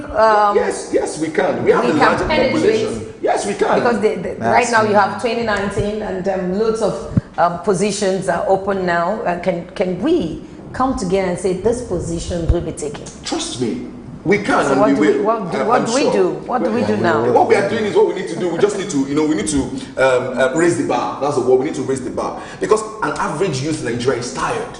Yes, we can. We have the largest population. Yes, we can. Because right now you have 2019 and loads of positions are open now. Can we come together and say this position will be taken? Trust me. We can, so and what we will. What do we do? What do we do now? What we are doing is what we need to do. We just need to, we need to raise the bar. That's what we need to raise the bar. Because an average youth in Nigeria is tired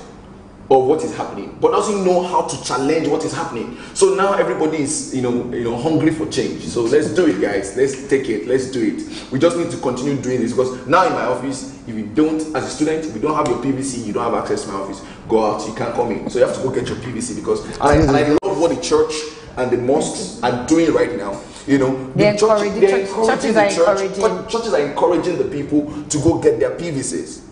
of what is happening, but doesn't know how to challenge what is happening. So now everybody is, hungry for change. So let's do it, guys. Let's take it. Let's do it. We just need to continue doing this because now in my office, if you don't, as a student, if you don't have your PVC, you don't have access to my office. Go out, you can't come in. So you have to go get your PVC because I love what the church and the mosques are doing right now. Churches are encouraging the people to go get their PVCs.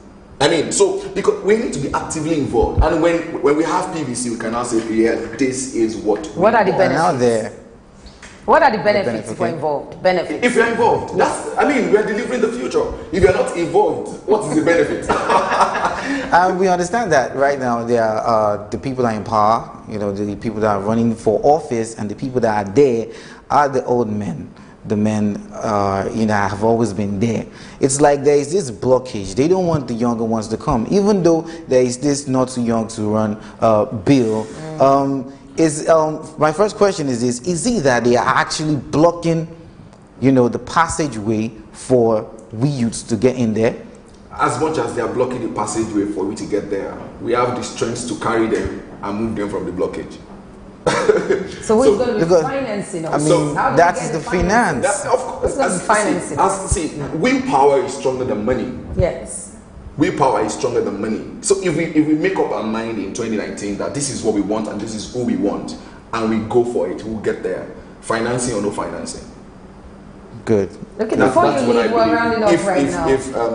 So because we need to be actively involved, and when we have PVC, we can now say, yeah, this is what are the benefits? What are the benefits if we're involved? Benefits. If you're involved, we are delivering the future. If you're not involved, what is the benefit? We understand that right now there are the people that are in power, the people that are running for office, and the people that are there are the old men. The men, have always been there. It's like there is this blockage. They don't want the younger ones to come, even though there is this not too young to run bill. is my first question is this: is it that they are actually blocking, the passageway for we youths to get in there? As much as they are blocking the passageway for we to get there, we have the strength to carry them and move them from the blockage. So who's going to be financing us? I mean, that is the finance. Of course. See, willpower is stronger than money. Yes. Willpower is stronger than money. So if we make up our mind in 2019 that this is what we want and this is who we want, and we go for it, we'll get there. Financing or no financing. Good. Okay, before you leave, we're rounding off right now.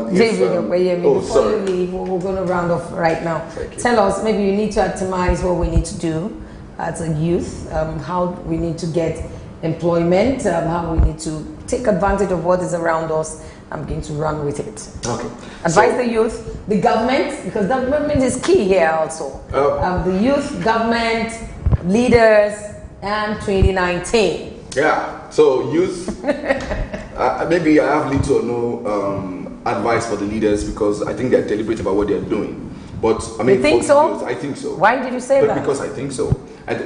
David, before you leave, we're going to round off right now. Tell us, maybe you need to itemize what we need to do as a youth, how we need to get employment, how we need to take advantage of what is around us. I'm going to run with it. Okay. Advise the youth, the government, because the government is key here also. The youth, government, leaders, and 2019. Yeah. So youth, maybe I have little or no advice for the leaders because I think they're deliberate about what they're doing. But I mean, you think so? Youth, I think so. Why did you say that? Because I think so.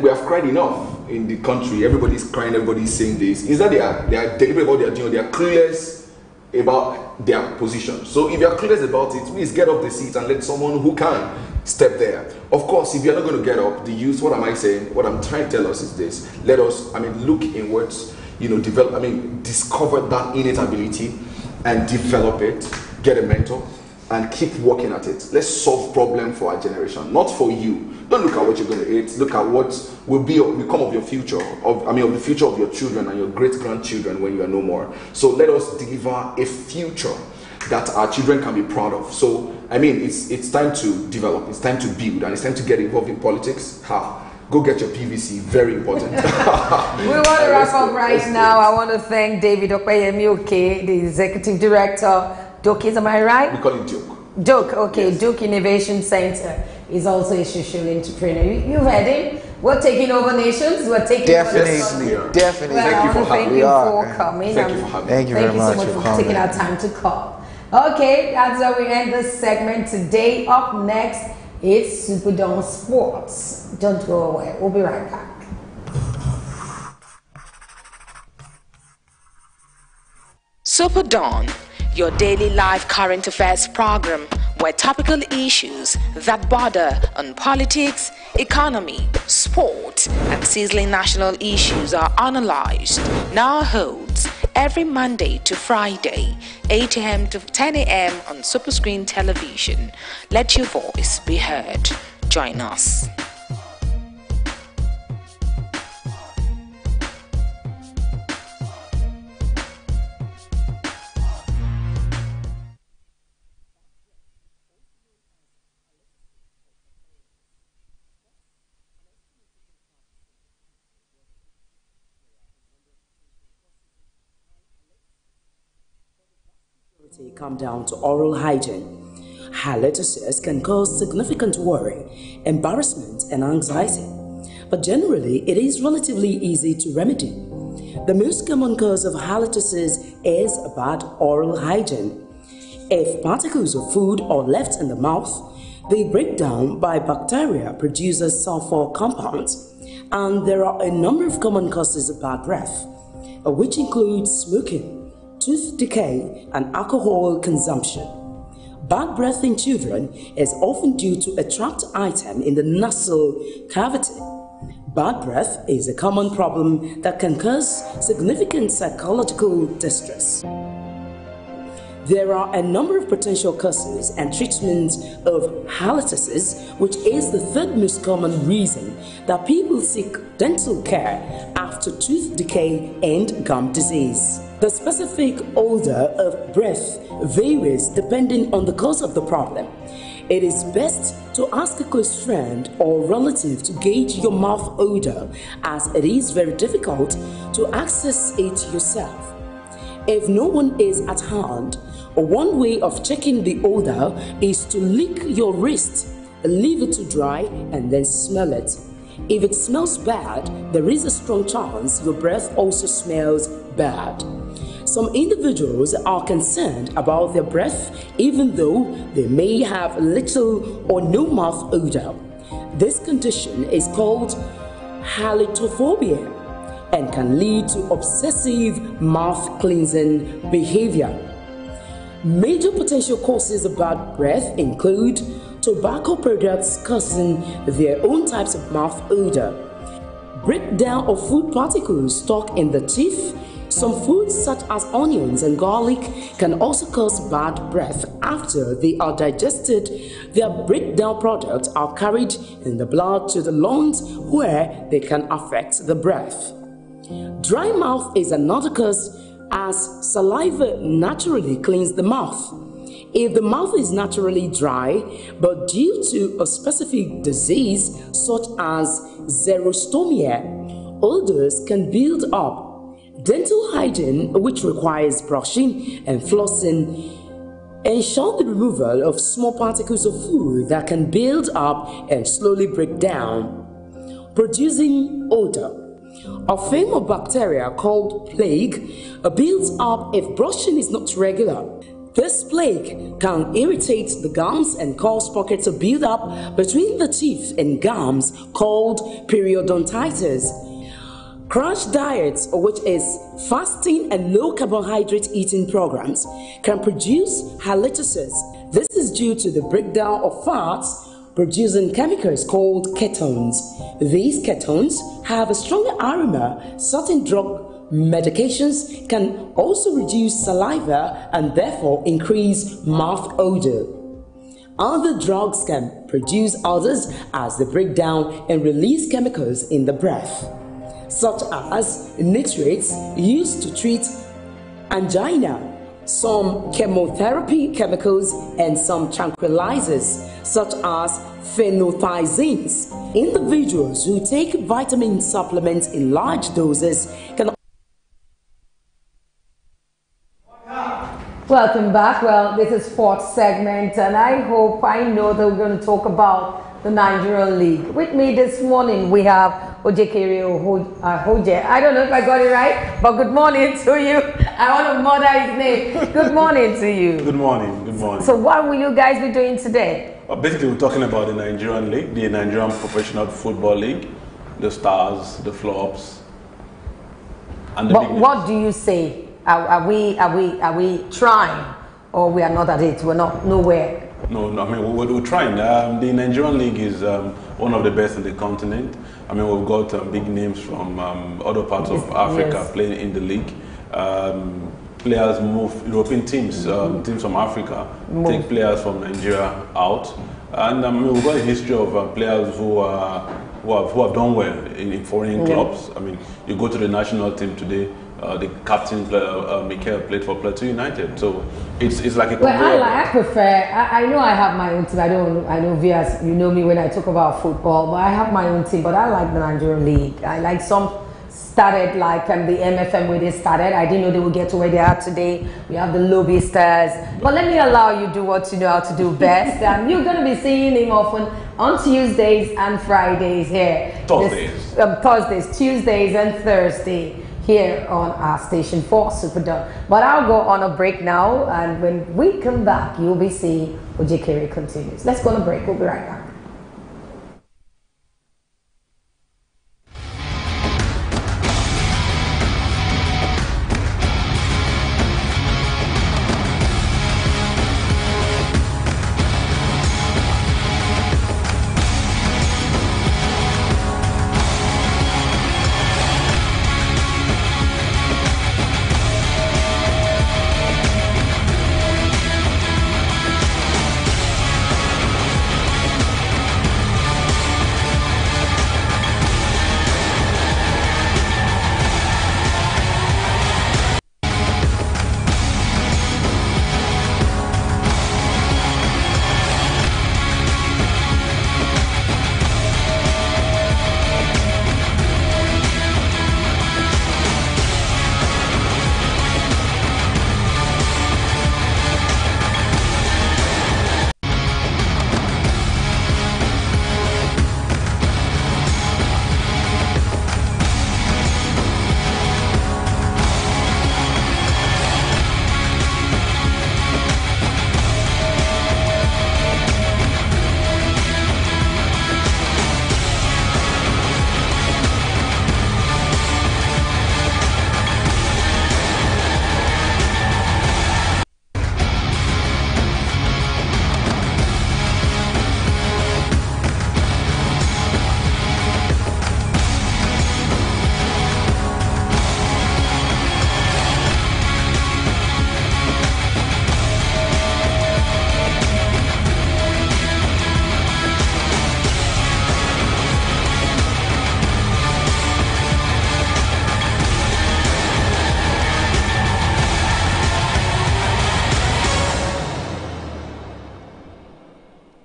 We have cried enough in the country. Everybody's crying. Everybody's saying this. Is that they are deliberate about what they're doing? They are clueless about their position. So if you are clueless about it, please get off the seat and let someone who can step there. Of course, if you're not going to get up, the youth, what am I saying? What I'm trying to tell us is this. Let us, look inwards, develop, discover that innate ability and develop it, get a mentor and keep working at it. Let's solve problem for our generation, not for you. Don't look at what you're going to eat. Look at what will become of your future, of the future of your children and your great-grandchildren when you are no more. So let us deliver a future that our children can be proud of. So, it's time to develop, it's time to build, and it's time to get involved in politics. Go get your PVC, very important. We want to wrap up right now. I want to thank David Okpeyemi, the Executive Director. Duke, am I right? We call it Duke. Duke, okay. Yes. Duke Innovation Center is also a social entrepreneur. You've heard him. We're taking over nations. We're taking over nations. Definitely. Well, thank you for coming. Thank you for having me. Thank you very much so much for taking our time to call. Okay, that's how we end this segment today. Up next, it's SuperDawn Sports. Don't go away. We'll be right back. SuperDawn, your daily live current affairs program where topical issues that border on politics, economy, sport, and sizzling national issues are analyzed, now holds every Monday to Friday, 8 a.m. to 10 a.m. on Superscreen Television. Let your voice be heard. Join us. Come down to oral hygiene. Halitosis can cause significant worry, embarrassment, and anxiety, but generally it is relatively easy to remedy. The most common cause of halitosis is bad oral hygiene. If particles of food are left in the mouth, they break down by bacteria produces sulfur compounds, and there are a number of common causes of bad breath, which include smoking, tooth decay, and alcohol consumption. Bad breath in children is often due to a trapped item in the nasal cavity. Bad breath is a common problem that can cause significant psychological distress. There are a number of potential causes and treatments of halitosis, which is the third most common reason that people seek dental care after tooth decay and gum disease. The specific odor of breath varies depending on the cause of the problem. It is best to ask a close friend or relative to gauge your mouth odor, as it is very difficult to access it yourself. If no one is at hand, one way of checking the odor is to lick your wrist, leave it to dry, and then smell it. If it smells bad, there is a strong chance your breath also smells bad. Some individuals are concerned about their breath even though they may have little or no mouth odor. This condition is called halitophobia and can lead to obsessive mouth cleansing behavior. Major potential causes of bad breath include tobacco products causing their own types of mouth odor, breakdown of food particles stuck in the teeth. Some foods such as onions and garlic can also cause bad breath after they are digested. Their breakdown products are carried in the blood to the lungs where they can affect the breath. Dry mouth is another cause, as saliva naturally cleans the mouth. If the mouth is naturally dry, but due to a specific disease such as xerostomia, odors can build up. Dental hygiene, which requires brushing and flossing, ensure the removal of small particles of food that can build up and slowly break down, producing odor. A form of bacteria called plague builds up if brushing is not regular. This plague can irritate the gums and cause pockets of build up between the teeth and gums called periodontitis. Crash diets, which is fasting and low carbohydrate eating programs, can produce halitosis. This is due to the breakdown of fats producing chemicals called ketones. These ketones have a stronger aroma. Certain drug medications can also reduce saliva and therefore increase mouth odor. Other drugs can produce odors as they break down and release chemicals in the breath, such as nitrates used to treat angina, some chemotherapy chemicals, and some tranquilizers, such as phenothiazines. Individuals who take vitamin supplements in large doses can. Welcome back. Well, this is fourth segment, and I know that we're going to talk about the Nigerian League. With me this morning, we have Ojekere Hoje. I don't know if I got it right, but good morning to you. I want to murder his name. Good morning to you. Good morning. Good morning. So what will you guys be doing today? Basically, we're talking about the Nigerian League, the Nigerian Professional Football League, the stars, the flops, and the. But what do you say? Are we trying, or we are not at it? We're not nowhere. No, I mean we're trying. The Nigerian League is one of the best in the continent. I mean we've got big names from other parts of Africa playing in the league. Players move, European teams, teams from Africa take players from Nigeria out, and we've got a history of players who have done well in foreign clubs. I mean, you go to the national team today. The captain, Mikel, played for Plateau United, so it's like a. Well, I prefer. I know I have my own team. I know viewers, you know me when I talk about football, but I have my own team. But I like the Nigerian League. I like some started like the MFM where they started. I didn't know they would get to where they are today. We have the Lobby Stars. But let me allow you do what you know how to do best. You're going to be seeing him often on Tuesdays and Fridays here. Thursdays, Tuesdays, and Thursday. Here on our station for SuperDawn. But I'll go on a break now, and when we come back, you'll be seeing Ojekere continues. Let's go on a break. We'll be right back.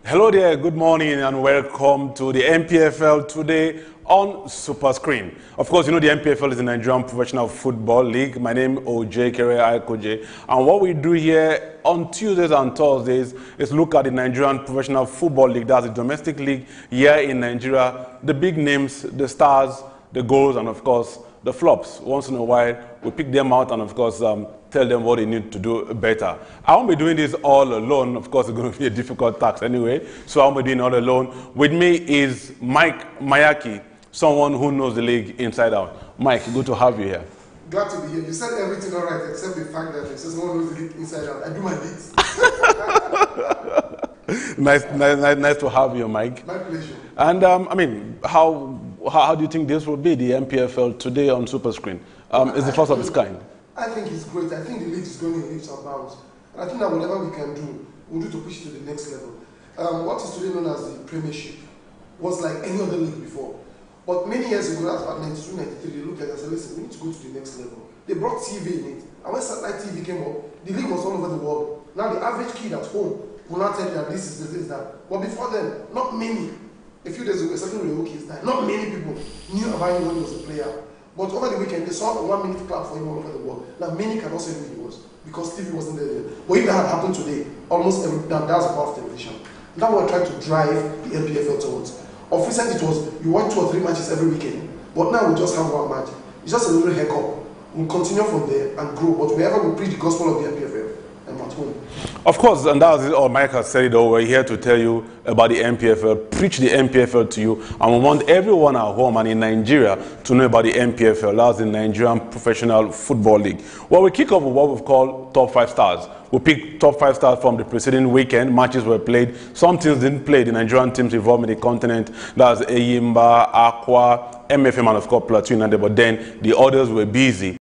Hello there, good morning and welcome to the MPFL today on Super Screen. Of course, you know the MPFL is the Nigerian Professional Football League. My name is OJ Kere Aikoje, and what we do here on Tuesdays and Thursdays is look at the Nigerian Professional Football League. That's the domestic league here in Nigeria. The big names, the stars, the goals, and of course the flops. Once in a while, we pick them out and of course tell them what they need to do better. I won't be doing this all alone. Of course, it's going to be a difficult task anyway, so I won't be doing it all alone. With me is Mike Mayaki, someone who knows the league inside out. Mike, good to have you here. Glad to be here. You said everything all right except the fact that it says someone knows the league inside out. I do my bits. nice to have you, Mike. My pleasure. And I mean, how do you think this will be, the MPFL today on Super Screen? It's the first of its kind. I think it's great. I think the league is going in leaps and bounds. And I think that whatever we can do, we'll do to push it to the next level. What is today known as the Premiership was like any other league before. But many years ago, that's about 92, 93, they looked at it and said, listen, we need to go to the next level. They brought TV in it. And when satellite TV came up, the league was all over the world. Now the average kid at home will not tell you that this is this, that. But before then, not many. A few days ago, a certain Rio kids died. Not many people knew about him when he was a player. But over the weekend, they saw a 1 minute clap for him all over the world. Now many cannot say who he was because TV wasn't there. But if that had happened today, almost every that was a part of television. That's what we're trying to drive the MPFL towards. Of recent, it was you watch 2 or 3 matches every weekend. But now we just have 1 match. It's just a little haircut. We'll continue from there and grow. But wherever we preach the gospel of the MPFL, I'm at home. Of course, and that was it all. Mike has said it all. We're here to tell you about the MPFL, preach the MPFL to you, and we want everyone at home and in Nigeria to know about the MPFL. That's the Nigerian Professional Football League. Well, we kick off with what we've called top 5 stars. We pick top 5 stars from the preceding weekend. Matches were played. Some teams didn't play. The Nigerian teams involved in the continent. That's Eyimba, Aqua, MFM, and of course Plateau United. But then the others were busy.